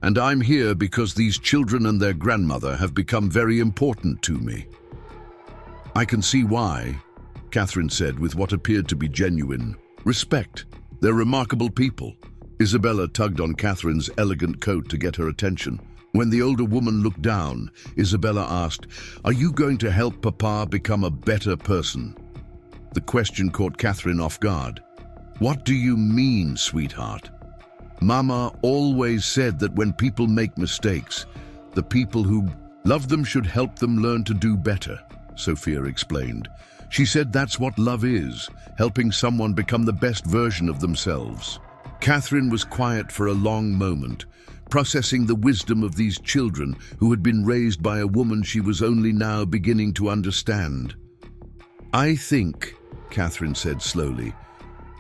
"And I'm here because these children and their grandmother have become very important to me." "I can see why," Catherine said with what appeared to be genuine respect. "They're remarkable people." Isabella tugged on Catherine's elegant coat to get her attention. When the older woman looked down, Isabella asked, "Are you going to help Papa become a better person?" The question caught Catherine off guard. "What do you mean, sweetheart?" "Mama always said that when people make mistakes, the people who love them should help them learn to do better," Sophia explained. "She said that's what love is, helping someone become the best version of themselves." Catherine was quiet for a long moment, processing the wisdom of these children who had been raised by a woman she was only now beginning to understand. "I think," Catherine said slowly,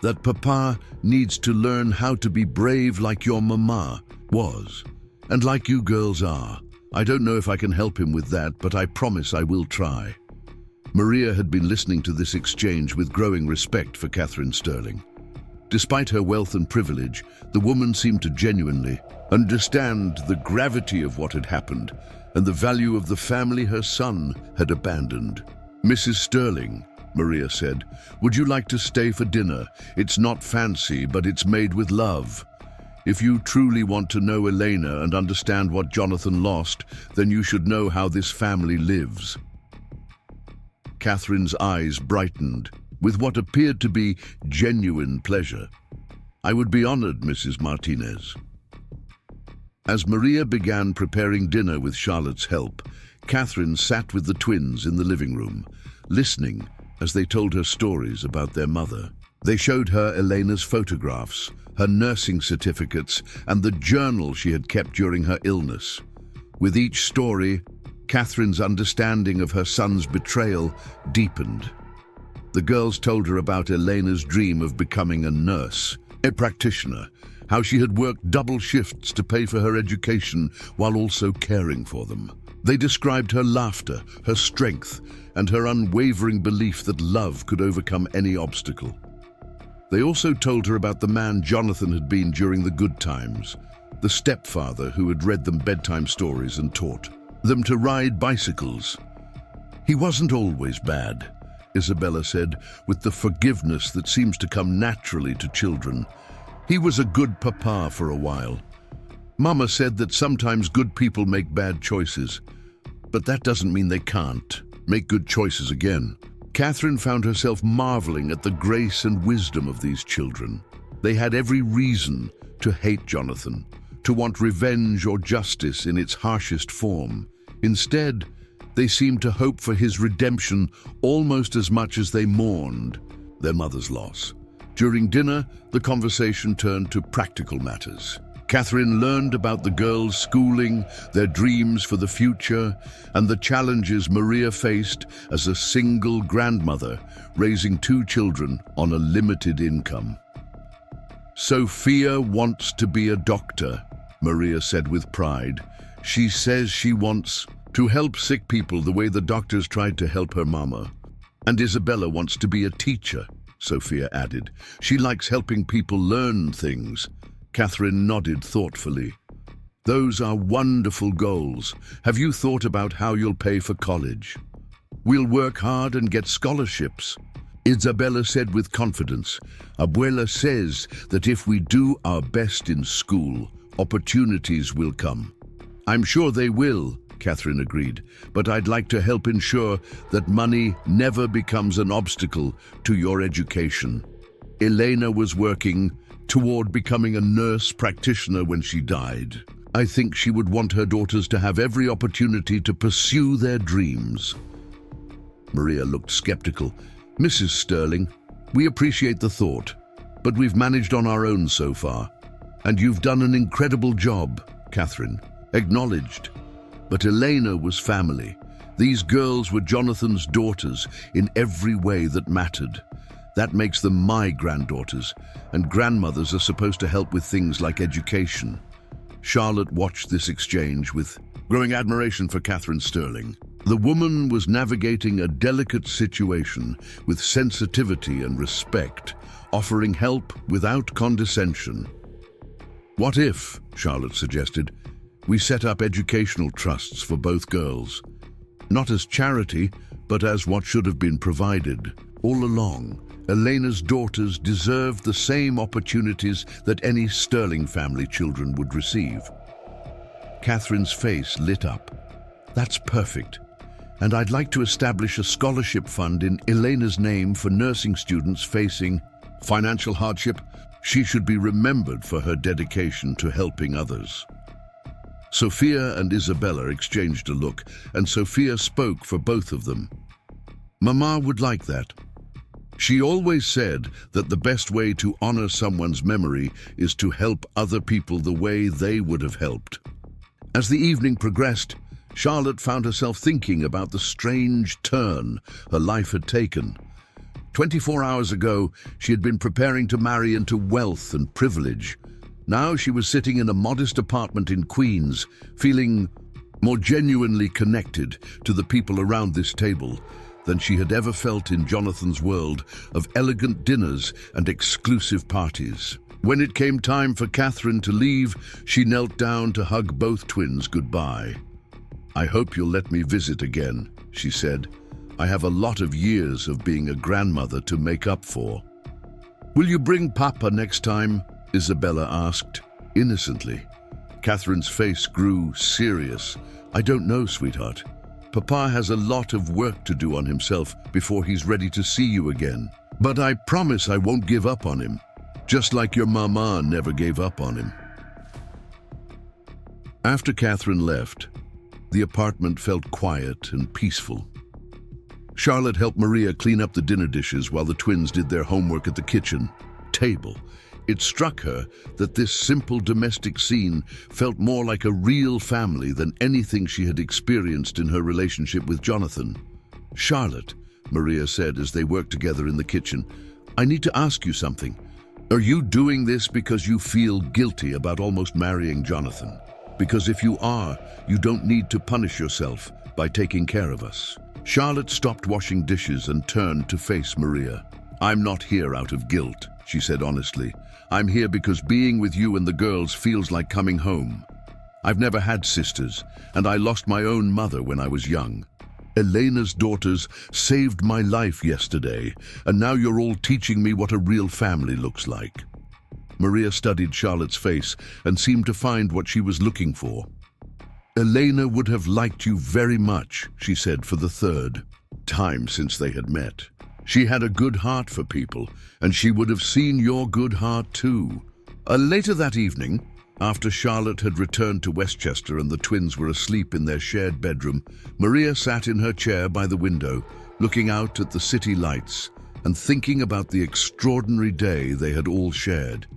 "that Papa needs to learn how to be brave like your mama was, and like you girls are. I don't know if I can help him with that, but I promise I will try." Maria had been listening to this exchange with growing respect for Catherine Sterling. Despite her wealth and privilege, the woman seemed to genuinely understand the gravity of what had happened and the value of the family her son had abandoned. "Mrs. Sterling," Maria said, "would you like to stay for dinner? It's not fancy, but it's made with love. If you truly want to know Elena and understand what Jonathan lost, then you should know how this family lives." Catherine's eyes brightened with what appeared to be genuine pleasure. "I would be honored, Mrs. Martinez." As Maria began preparing dinner with Charlotte's help, Catherine sat with the twins in the living room, listening as they told her stories about their mother. They showed her Elena's photographs, her nursing certificates, and the journal she had kept during her illness. With each story, Catherine's understanding of her son's betrayal deepened. The girls told her about Elena's dream of becoming a nurse, A practitioner, how she had worked double shifts to pay for her education while also caring for them. They described her laughter, her strength, and her unwavering belief that love could overcome any obstacle. They also told her about the man Jonathan had been during the good times, the stepfather who had read them bedtime stories and taught them to ride bicycles. He wasn't always bad, Isabella said, with the forgiveness that seems to come naturally to children. He was a good papa for a while. Mama said that sometimes good people make bad choices, but that doesn't mean they can't make good choices again. Catherine found herself marveling at the grace and wisdom of these children. They had every reason to hate Jonathan, to want revenge or justice in its harshest form. Instead, they seemed to hope for his redemption almost as much as they mourned their mother's loss. During dinner, the conversation turned to practical matters. Catherine learned about the girls' schooling, their dreams for the future, and the challenges Maria faced as a single grandmother, raising 2 children on a limited income. "Sophia wants to be a doctor," Maria said with pride. "She says she wants to help sick people the way the doctors tried to help her mama. And Isabella wants to be a teacher," Sophia added. "She likes helping people learn things." Catherine nodded thoughtfully. "Those are wonderful goals. Have you thought about how you'll pay for college?" "We'll work hard and get scholarships," Isabella said with confidence. "Abuela says that if we do our best in school, opportunities will come." "I'm sure they will," Catherine agreed, "but I'd like to help ensure that money never becomes an obstacle to your education." Elena was working toward becoming a nurse practitioner when she died. "I think she would want her daughters to have every opportunity to pursue their dreams." Maria looked skeptical. "Mrs. Sterling, we appreciate the thought, but we've managed on our own so far. And you've done an incredible job," Catherine acknowledged. But Elena was family. These girls were Jonathan's daughters in every way that mattered. That makes them my granddaughters, and grandmothers are supposed to help with things like education. Charlotte watched this exchange with growing admiration for Catherine Sterling. The woman was navigating a delicate situation with sensitivity and respect, offering help without condescension. "What if," Charlotte suggested, "we set up educational trusts for both girls? Not as charity, but as what should have been provided. All along, Elena's daughters deserved the same opportunities that any Sterling family children would receive." Catherine's face lit up. "That's perfect. And I'd like to establish a scholarship fund in Elena's name for nursing students facing financial hardship. She should be remembered for her dedication to helping others." Sophia and Isabella exchanged a look, and Sophia spoke for both of them. "Mama would like that. She always said that the best way to honor someone's memory is to help other people the way they would have helped." As the evening progressed, Charlotte found herself thinking about the strange turn her life had taken. 24 hours ago, she had been preparing to marry into wealth and privilege. Now she was sitting in a modest apartment in Queens, feeling more genuinely connected to the people around this table than she had ever felt in Jonathan's world of elegant dinners and exclusive parties. When it came time for Catherine to leave, she knelt down to hug both twins goodbye. "I hope you'll let me visit again," she said. "I have a lot of years of being a grandmother to make up for." "Will you bring Papa next time?" Isabella asked, innocently. Catherine's face grew serious. "I don't know, sweetheart. Papa has a lot of work to do on himself before he's ready to see you again. But I promise I won't give up on him, just like your mama never gave up on him." After Catherine left, the apartment felt quiet and peaceful. Charlotte helped Maria clean up the dinner dishes while the twins did their homework at the kitchen table. It struck her that this simple domestic scene felt more like a real family than anything she had experienced in her relationship with Jonathan. "Charlotte," Maria said as they worked together in the kitchen, "I need to ask you something. Are you doing this because you feel guilty about almost marrying Jonathan? Because if you are, you don't need to punish yourself by taking care of us." Charlotte stopped washing dishes and turned to face Maria. "I'm not here out of guilt," she said honestly. "I'm here because being with you and the girls feels like coming home. I've never had sisters, and I lost my own mother when I was young. Elena's daughters saved my life yesterday, and now you're all teaching me what a real family looks like." Maria studied Charlotte's face and seemed to find what she was looking for. "Elena would have liked you very much," she said for the third time since they had met. "She had a good heart for people, and she would have seen your good heart too." Later that evening, after Charlotte had returned to Westchester and the twins were asleep in their shared bedroom, Maria sat in her chair by the window, looking out at the city lights and thinking about the extraordinary day they had all shared.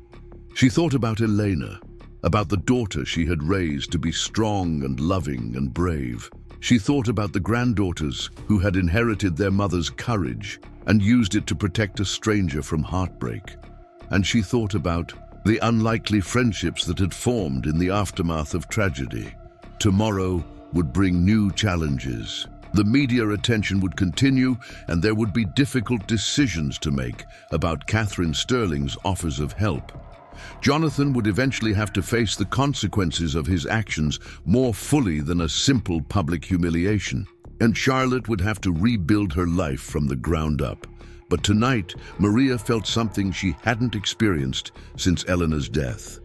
She thought about Elena, about the daughter she had raised to be strong and loving and brave. She thought about the granddaughters who had inherited their mother's courage and used it to protect a stranger from heartbreak. And she thought about the unlikely friendships that had formed in the aftermath of tragedy. Tomorrow would bring new challenges. The media attention would continue, and there would be difficult decisions to make about Catherine Sterling's offers of help. Jonathan would eventually have to face the consequences of his actions more fully than a simple public humiliation, and Charlotte would have to rebuild her life from the ground up. But tonight, Maria felt something she hadn't experienced since Eleanor's death.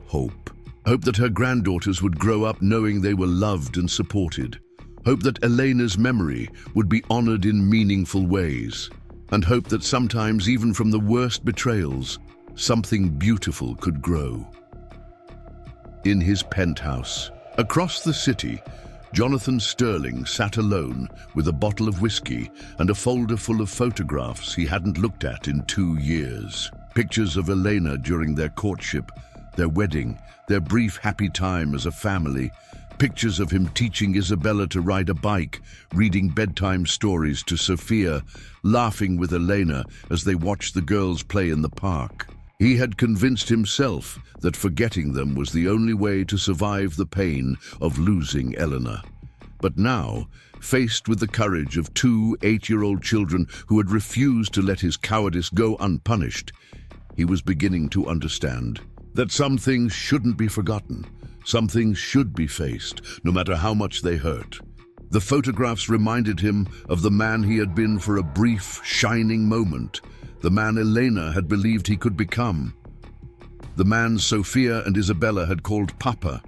Hope. Hope that her granddaughters would grow up knowing they were loved and supported. Hope that Elena's memory would be honored in meaningful ways. And hope that sometimes, even from the worst betrayals, something beautiful could grow. In his penthouse, across the city, Jonathan Sterling sat alone with a bottle of whiskey and a folder full of photographs he hadn't looked at in 2 years. Pictures of Elena during their courtship, their wedding, their brief happy time as a family. Pictures of him teaching Isabella to ride a bike, reading bedtime stories to Sophia, laughing with Elena as they watched the girls play in the park. He had convinced himself that forgetting them was the only way to survive the pain of losing Eleanor. But now, faced with the courage of 2 8-year-old children who had refused to let his cowardice go unpunished, he was beginning to understand that some things shouldn't be forgotten. Some things should be faced, no matter how much they hurt. The photographs reminded him of the man he had been for a brief, shining moment, the man Elena had believed he could become, the man Sophia and Isabella had called Papa,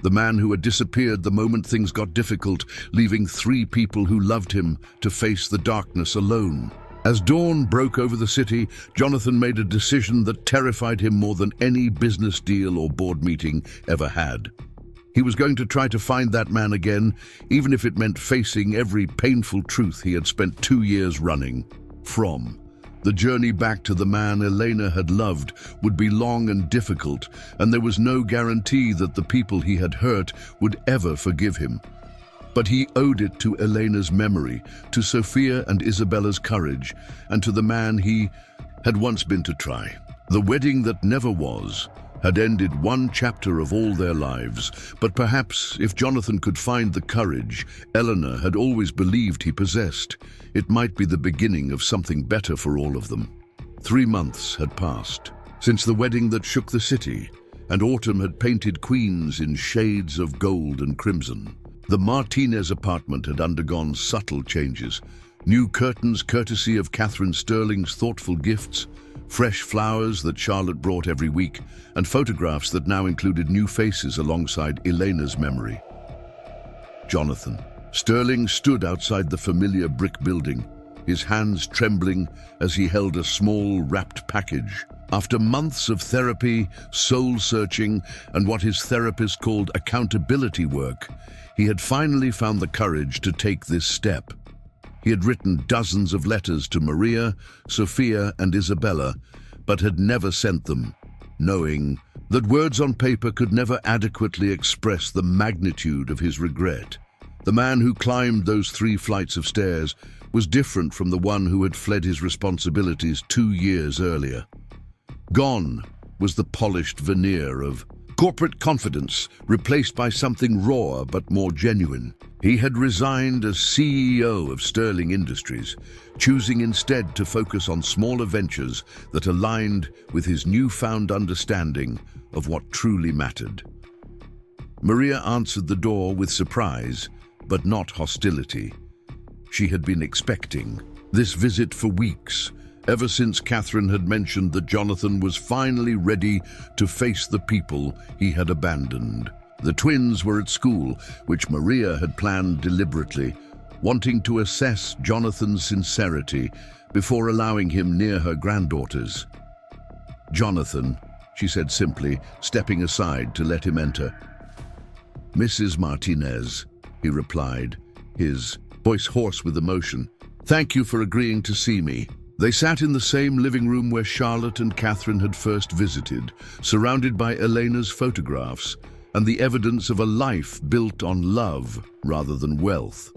the man who had disappeared the moment things got difficult, leaving 3 people who loved him to face the darkness alone. As dawn broke over the city, Jonathan made a decision that terrified him more than any business deal or board meeting ever had. He was going to try to find that man again, even if it meant facing every painful truth he had spent 2 years running from. The journey back to the man Elena had loved would be long and difficult, and there was no guarantee that the people he had hurt would ever forgive him. But he owed it to Elena's memory, to Sophia and Isabella's courage, and to the man he had once been to try. The wedding that never was had ended one chapter of all their lives, but perhaps if Jonathan could find the courage Eleanor had always believed he possessed, it might be the beginning of something better for all of them. 3 months had passed since the wedding that shook the city, and autumn had painted Queens in shades of gold and crimson. The Martinez apartment had undergone subtle changes. New curtains courtesy of Catherine Sterling's thoughtful gifts, fresh flowers that Charlotte brought every week, and photographs that now included new faces alongside Elena's memory. Jonathan Sterling stood outside the familiar brick building, his hands trembling as he held a small, wrapped package. After months of therapy, soul-searching, and what his therapist called accountability work, he had finally found the courage to take this step. He had written dozens of letters to Maria, Sophia, and Isabella, but had never sent them, knowing that words on paper could never adequately express the magnitude of his regret. The man who climbed those 3 flights of stairs was different from the one who had fled his responsibilities 2 years earlier. Gone was the polished veneer of corporate confidence, replaced by something raw but more genuine. He had resigned as CEO of Sterling Industries, choosing instead to focus on smaller ventures that aligned with his newfound understanding of what truly mattered. Maria answered the door with surprise, but not hostility. She had been expecting this visit for weeks, ever since Catherine had mentioned that Jonathan was finally ready to face the people he had abandoned. The twins were at school, which Maria had planned deliberately, wanting to assess Jonathan's sincerity before allowing him near her granddaughters. "Jonathan," she said simply, stepping aside to let him enter. "Mrs. Martinez," he replied, his voice hoarse with emotion. "Thank you for agreeing to see me." They sat in the same living room where Charlotte and Catherine had first visited, surrounded by Elena's photographs and the evidence of a life built on love rather than wealth.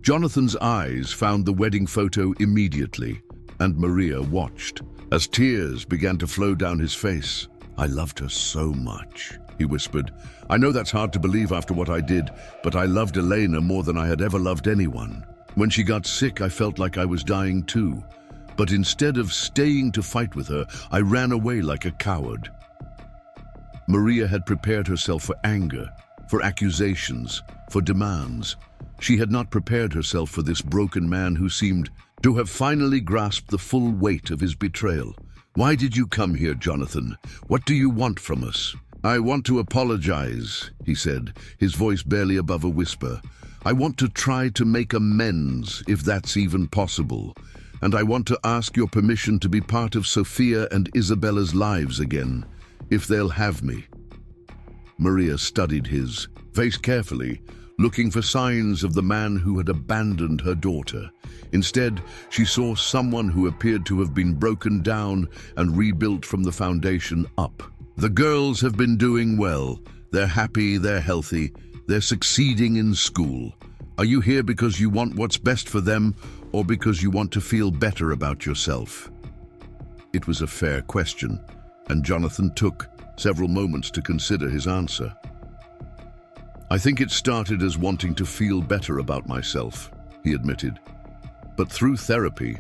Jonathan's eyes found the wedding photo immediately, and Maria watched as tears began to flow down his face. "I loved her so much," he whispered. "I know that's hard to believe after what I did, but I loved Elena more than I had ever loved anyone. When she got sick, I felt like I was dying too. But instead of staying to fight with her, I ran away like a coward." Maria had prepared herself for anger, for accusations, for demands. She had not prepared herself for this broken man who seemed to have finally grasped the full weight of his betrayal. "Why did you come here, Jonathan? What do you want from us?" "I want to apologize," he said, his voice barely above a whisper. "I want to try to make amends, if that's even possible. And I want to ask your permission to be part of Sophia and Isabella's lives again, if they'll have me." Maria studied his face carefully, looking for signs of the man who had abandoned her daughter. Instead, she saw someone who appeared to have been broken down and rebuilt from the foundation up. "The girls have been doing well. They're happy, they're healthy. They're succeeding in school. Are you here because you want what's best for them, or because you want to feel better about yourself?" It was a fair question, and Jonathan took several moments to consider his answer. "I think it started as wanting to feel better about myself," he admitted. "But through therapy,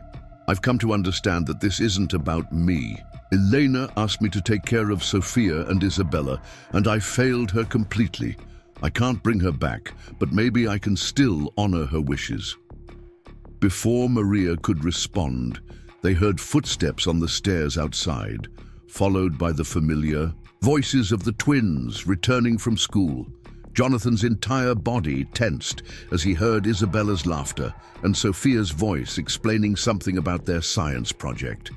I've come to understand that this isn't about me. Elena asked me to take care of Sophia and Isabella, and I failed her completely. I can't bring her back, but maybe I can still honor her wishes." Before Maria could respond, they heard footsteps on the stairs outside, followed by the familiar voices of the twins returning from school. Jonathan's entire body tensed as he heard Isabella's laughter and Sophia's voice explaining something about their science project.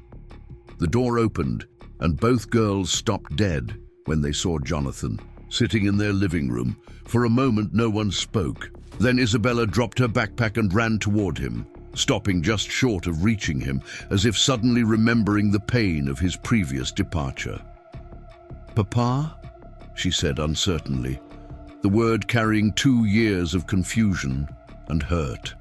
The door opened, and both girls stopped dead when they saw Jonathan sitting in their living room. For a moment, no one spoke. Then Isabella dropped her backpack and ran toward him, stopping just short of reaching him, as if suddenly remembering the pain of his previous departure. "Papa?" she said uncertainly, the word carrying 2 years of confusion and hurt.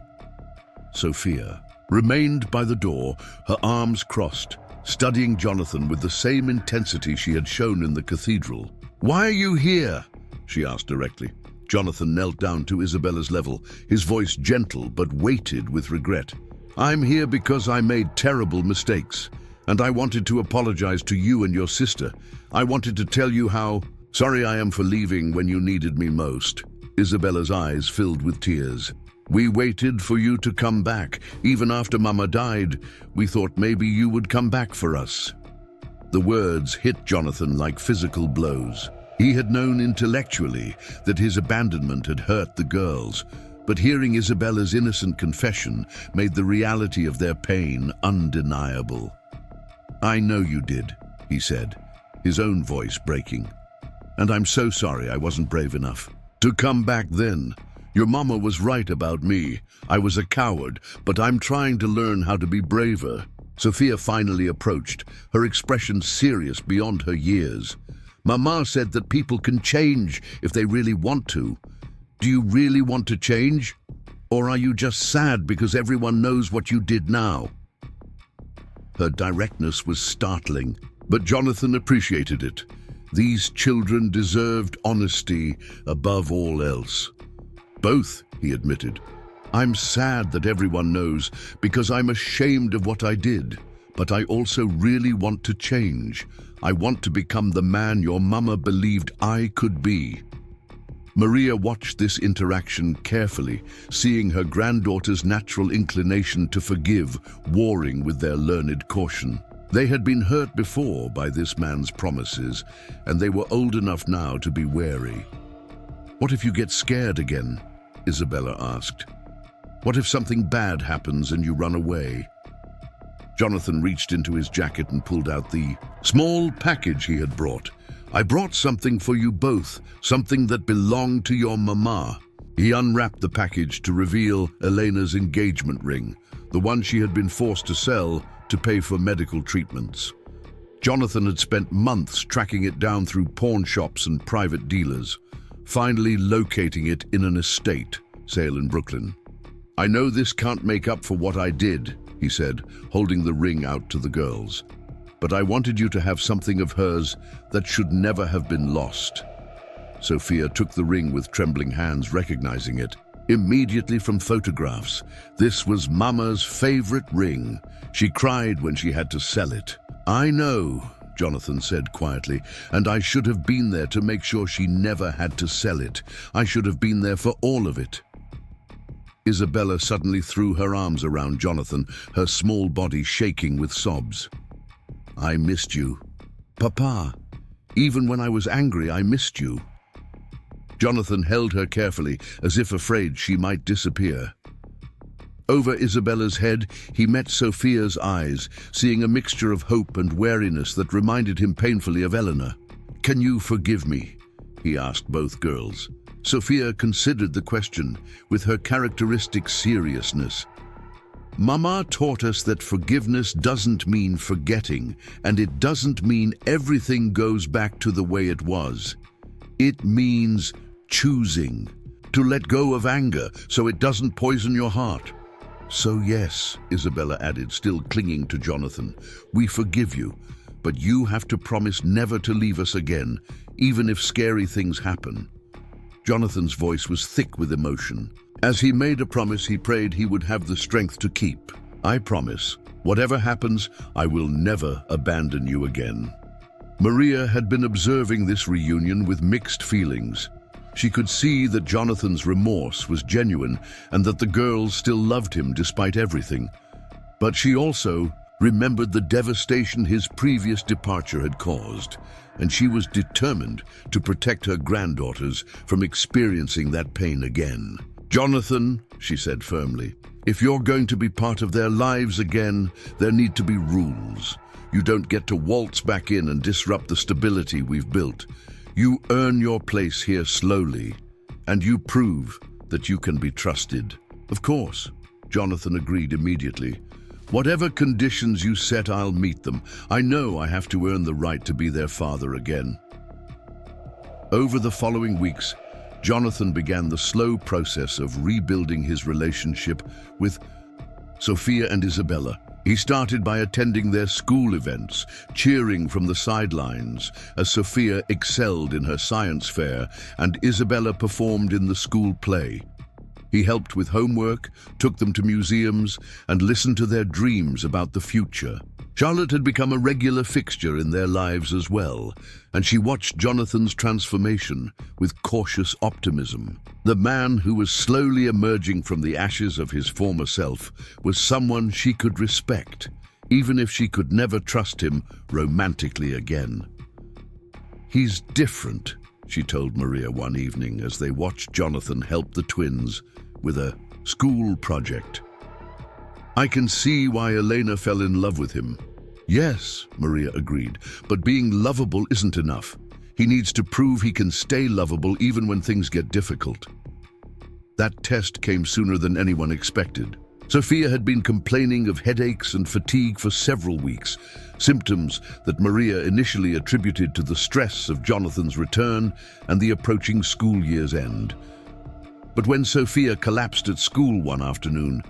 Sophia remained by the door, her arms crossed, studying Jonathan with the same intensity she had shown in the cathedral. "Why are you here?" she asked directly. Jonathan knelt down to Isabella's level, his voice gentle but weighted with regret. "I'm here because I made terrible mistakes, and I wanted to apologize to you and your sister. I wanted to tell you how sorry I am for leaving when you needed me most." Isabella's eyes filled with tears. "We waited for you to come back. Even after Mama died, we thought maybe you would come back for us." The words hit Jonathan like physical blows. He had known intellectually that his abandonment had hurt the girls, but hearing Isabella's innocent confession made the reality of their pain undeniable. "I know you did," he said, his own voice breaking. "And I'm so sorry I wasn't brave enough to come back then. Your mama was right about me. I was a coward, but I'm trying to learn how to be braver." Sophia finally approached, her expression serious beyond her years. "Mama said that people can change if they really want to. Do you really want to change? Or are you just sad because everyone knows what you did now?" Her directness was startling, But Jonathan appreciated it. These children deserved honesty above all else. Both, he admitted. I'm sad that everyone knows because I'm ashamed of what I did, but I also really want to change. I want to become the man your mama believed I could be. Maria watched this interaction carefully, seeing her granddaughter's natural inclination to forgive warring with their learned caution. They had been hurt before by this man's promises, and they were old enough now to be wary. "What if you get scared again?" Isabella asked. "What if something bad happens and you run away?" Jonathan reached into his jacket and pulled out the small package he had brought. "I brought something for you both, something that belonged to your mama." He unwrapped the package to reveal Elena's engagement ring, the one she had been forced to sell to pay for medical treatments. Jonathan had spent months tracking it down through pawn shops and private dealers, finally locating it in an estate sale in Brooklyn. "I know this can't make up for what I did," he said, holding the ring out to the girls. "But I wanted you to have something of hers that should never have been lost." Sophia took the ring with trembling hands, recognizing it immediately from photographs. This was Mama's favorite ring. She cried when she had to sell it. "I know," Jonathan said quietly, "and I should have been there to make sure she never had to sell it. I should have been there for all of it." Isabella suddenly threw her arms around Jonathan, her small body shaking with sobs. "I missed you. Papa, even when I was angry, I missed you." Jonathan held her carefully, as if afraid she might disappear. Over Isabella's head, he met Sophia's eyes, seeing a mixture of hope and wariness that reminded him painfully of Eleanor. "Can you forgive me?" he asked both girls. Sophia considered the question with her characteristic seriousness. "Mama taught us that forgiveness doesn't mean forgetting, and it doesn't mean everything goes back to the way it was. It means choosing, to let go of anger so it doesn't poison your heart." "So yes," Isabella added, still clinging to Jonathan, "we forgive you, but you have to promise never to leave us again, even if scary things happen." Jonathan's voice was thick with emotion. As he made a promise, he prayed he would have the strength to keep. "I promise, whatever happens, I will never abandon you again." Maria had been observing this reunion with mixed feelings. She could see that Jonathan's remorse was genuine and that the girls still loved him despite everything. But she also remembered the devastation his previous departure had caused, and she was determined to protect her granddaughters from experiencing that pain again. "Jonathan," she said firmly, "if you're going to be part of their lives again, there need to be rules. You don't get to waltz back in and disrupt the stability we've built. You earn your place here slowly, and you prove that you can be trusted." "Of course," Jonathan agreed immediately. "Whatever conditions you set, I'll meet them. I know I have to earn the right to be their father again." Over the following weeks, Jonathan began the slow process of rebuilding his relationship with Sophia and Isabella. He started by attending their school events, cheering from the sidelines as Sophia excelled in her science fair and Isabella performed in the school play. He helped with homework, took them to museums, and listened to their dreams about the future. Charlotte had become a regular fixture in their lives as well, and she watched Jonathan's transformation with cautious optimism. The man who was slowly emerging from the ashes of his former self was someone she could respect, even if she could never trust him romantically again. "He's different," she told Maria one evening as they watched Jonathan help the twins with a school project. "I can see why Elena fell in love with him." "Yes," Maria agreed, "but being lovable isn't enough. He needs to prove he can stay lovable even when things get difficult." That test came sooner than anyone expected. Sophia had been complaining of headaches and fatigue for several weeks, symptoms that Maria initially attributed to the stress of Jonathan's return and the approaching school year's end. But when Sophia collapsed at school one afternoon,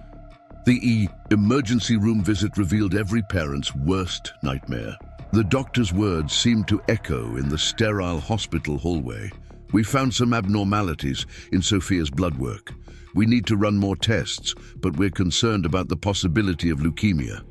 the emergency room visit revealed every parent's worst nightmare. The doctor's words seemed to echo in the sterile hospital hallway. We found some abnormalities in Sophia's blood work. We need to run more tests, but we're concerned about the possibility of leukemia.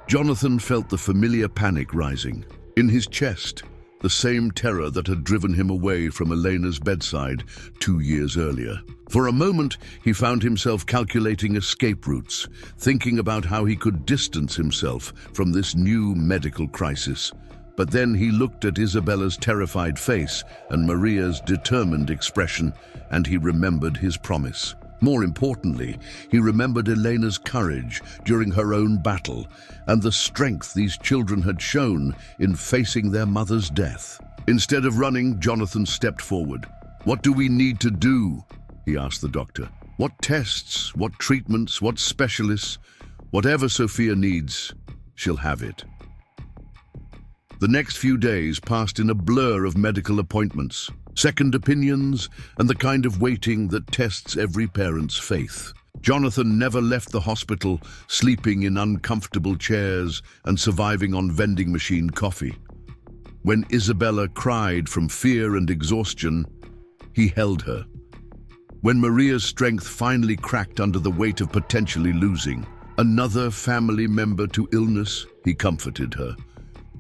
Jonathan felt the familiar panic rising. In his chest, the same terror that had driven him away from Elena's bedside 2 years earlier. For a moment, he found himself calculating escape routes, thinking about how he could distance himself from this new medical crisis. But then he looked at Isabella's terrified face and Maria's determined expression, and he remembered his promise. More importantly, he remembered Elena's courage during her own battle and the strength these children had shown in facing their mother's death. Instead of running, Jonathan stepped forward. "What do we need to do?" he asked the doctor. "What tests, what treatments, what specialists? Whatever Sophia needs, she'll have it." The next few days passed in a blur of medical appointments, second opinions, and the kind of waiting that tests every parent's faith. Jonathan never left the hospital, sleeping in uncomfortable chairs and surviving on vending machine coffee. When Isabella cried from fear and exhaustion, he held her. When Maria's strength finally cracked under the weight of potentially losing another family member to illness, he comforted her.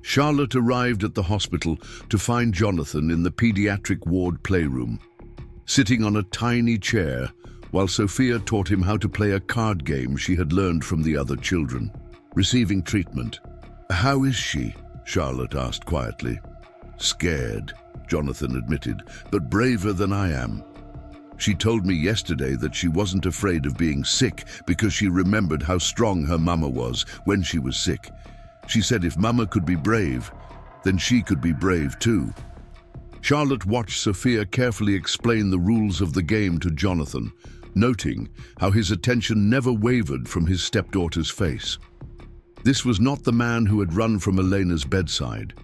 Charlotte arrived at the hospital to find Jonathan in the pediatric ward playroom, sitting on a tiny chair while Sophia taught him how to play a card game she had learned from the other children. Receiving treatment. "How is she?" Charlotte asked quietly. "Scared," Jonathan admitted, "but braver than I am. She told me yesterday that she wasn't afraid of being sick because she remembered how strong her mama was when she was sick. She said if Mama could be brave, then she could be brave too." Charlotte watched Sophia carefully explain the rules of the game to Jonathan, noting how his attention never wavered from his stepdaughter's face. This was not the man who had run from Elena's bedside.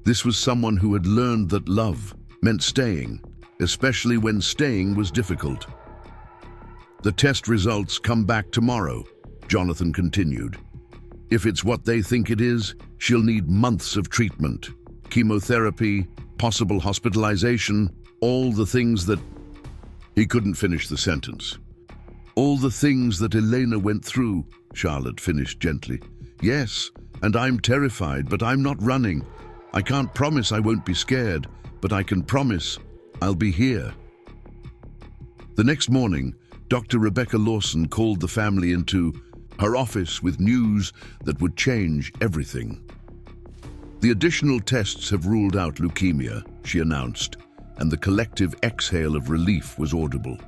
This was someone who had learned that love meant staying, especially when staying was difficult. "The test results come back tomorrow," Jonathan continued. "If it's what they think it is, she'll need months of treatment, chemotherapy, possible hospitalization, all the things that—" He couldn't finish the sentence. "All the things that Elena went through," Charlotte finished gently. "Yes, and I'm terrified, but I'm not running. I can't promise I won't be scared, but I can promise I'll be here." The next morning, Dr. Rebecca Lawson called the family into her office with news that would change everything. "The additional tests have ruled out leukemia," she announced, and the collective exhale of relief was audible.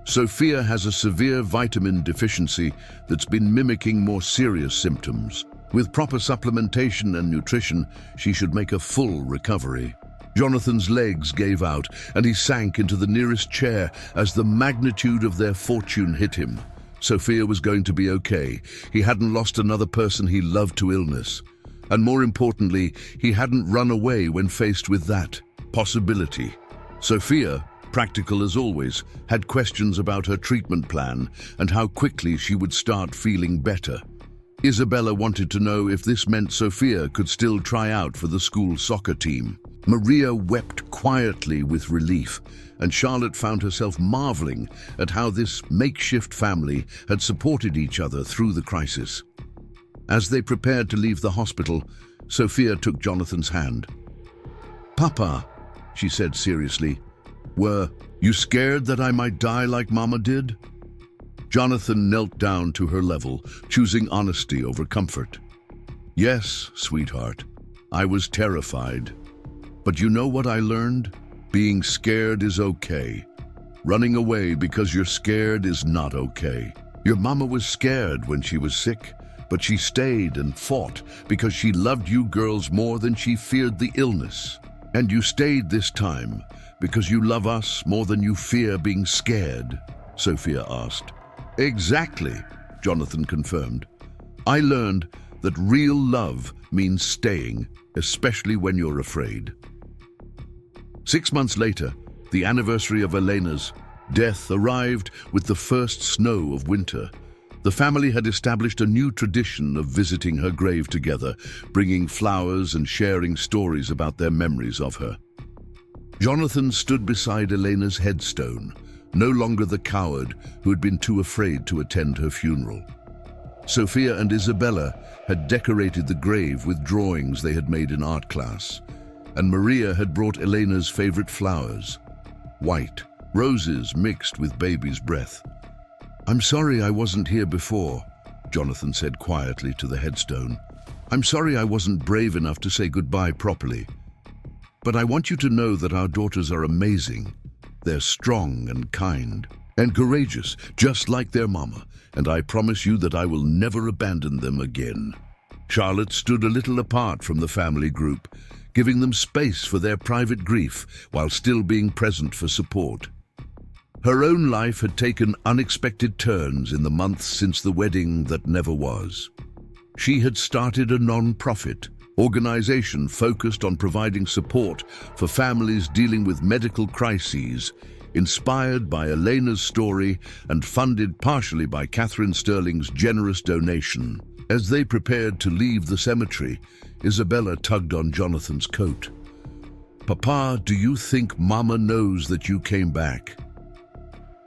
"Sophia has a severe vitamin deficiency that's been mimicking more serious symptoms. With proper supplementation and nutrition, she should make a full recovery." Jonathan's legs gave out, and he sank into the nearest chair as the magnitude of their fortune hit him. Sophia was going to be okay. He hadn't lost another person he loved to illness. And more importantly, he hadn't run away when faced with that possibility. Sophia, practical as always, had questions about her treatment plan and how quickly she would start feeling better. Isabella wanted to know if this meant Sophia could still try out for the school soccer team. Maria wept quietly with relief, and Charlotte found herself marveling at how this makeshift family had supported each other through the crisis. As they prepared to leave the hospital, Sophia took Jonathan's hand. "Papa," she said seriously, "were you scared that I might die like Mama did?" Jonathan knelt down to her level, choosing honesty over comfort. "Yes, sweetheart, I was terrified. But you know what I learned? Being scared is okay. Running away because you're scared is not okay. Your mama was scared when she was sick, but she stayed and fought because she loved you girls more than she feared the illness. And you stayed this time because you love us more than you fear being scared," Sophia asked. "Exactly," Jonathan confirmed. "I learned that real love means staying, especially when you're afraid." 6 months later, the anniversary of Elena's death arrived with the first snow of winter. The family had established a new tradition of visiting her grave together, bringing flowers and sharing stories about their memories of her. Jonathan stood beside Elena's headstone, no longer the coward who had been too afraid to attend her funeral. Sophia and Isabella had decorated the grave with drawings they had made in art class, and Maria had brought Elena's favorite flowers, white roses mixed with baby's breath. "I'm sorry I wasn't here before," Jonathan said quietly to the headstone. "I'm sorry I wasn't brave enough to say goodbye properly. But I want you to know that our daughters are amazing. They're strong and kind and courageous, just like their mama, and I promise you that I will never abandon them again." Charlotte stood a little apart from the family group, giving them space for their private grief while still being present for support. Her own life had taken unexpected turns in the months since the wedding that never was. She had started a non-profit organization focused on providing support for families dealing with medical crises, inspired by Elena's story and funded partially by Catherine Sterling's generous donation. As they prepared to leave the cemetery, Isabella tugged on Jonathan's coat. "Papa, do you think Mama knows that you came back?"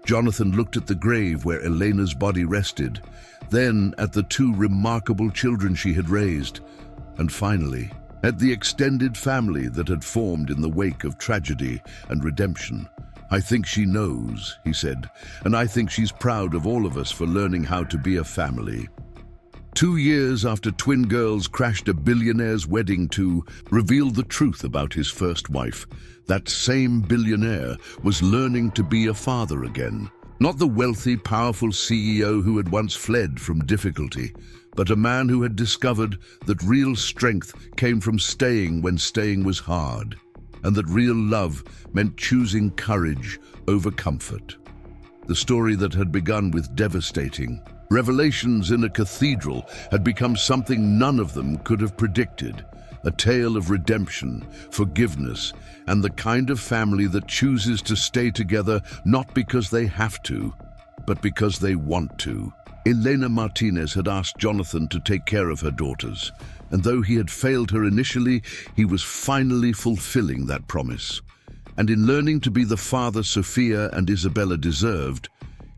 Jonathan looked at the grave where Elena's body rested, then at the two remarkable children she had raised, and finally, at the extended family that had formed in the wake of tragedy and redemption. "I think she knows," he said, "and I think she's proud of all of us for learning how to be a family." 2 years after twin girls crashed a billionaire's wedding to reveal the truth about his first wife, that same billionaire was learning to be a father again. Not the wealthy, powerful CEO who had once fled from difficulty, but a man who had discovered that real strength came from staying when staying was hard, and that real love meant choosing courage over comfort. The story that had begun with devastating revelations in a cathedral had become something none of them could have predicted, a tale of redemption, forgiveness, and the kind of family that chooses to stay together not because they have to, but because they want to. Elena Martinez had asked Jonathan to take care of her daughters, and though he had failed her initially, he was finally fulfilling that promise. And in learning to be the father Sophia and Isabella deserved,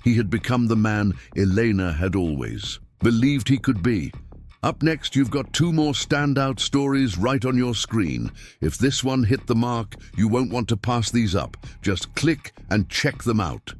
he had become the man Elena had always believed he could be. Up next, you've got 2 more standout stories right on your screen. If this one hit the mark, you won't want to pass these up. Just click and check them out.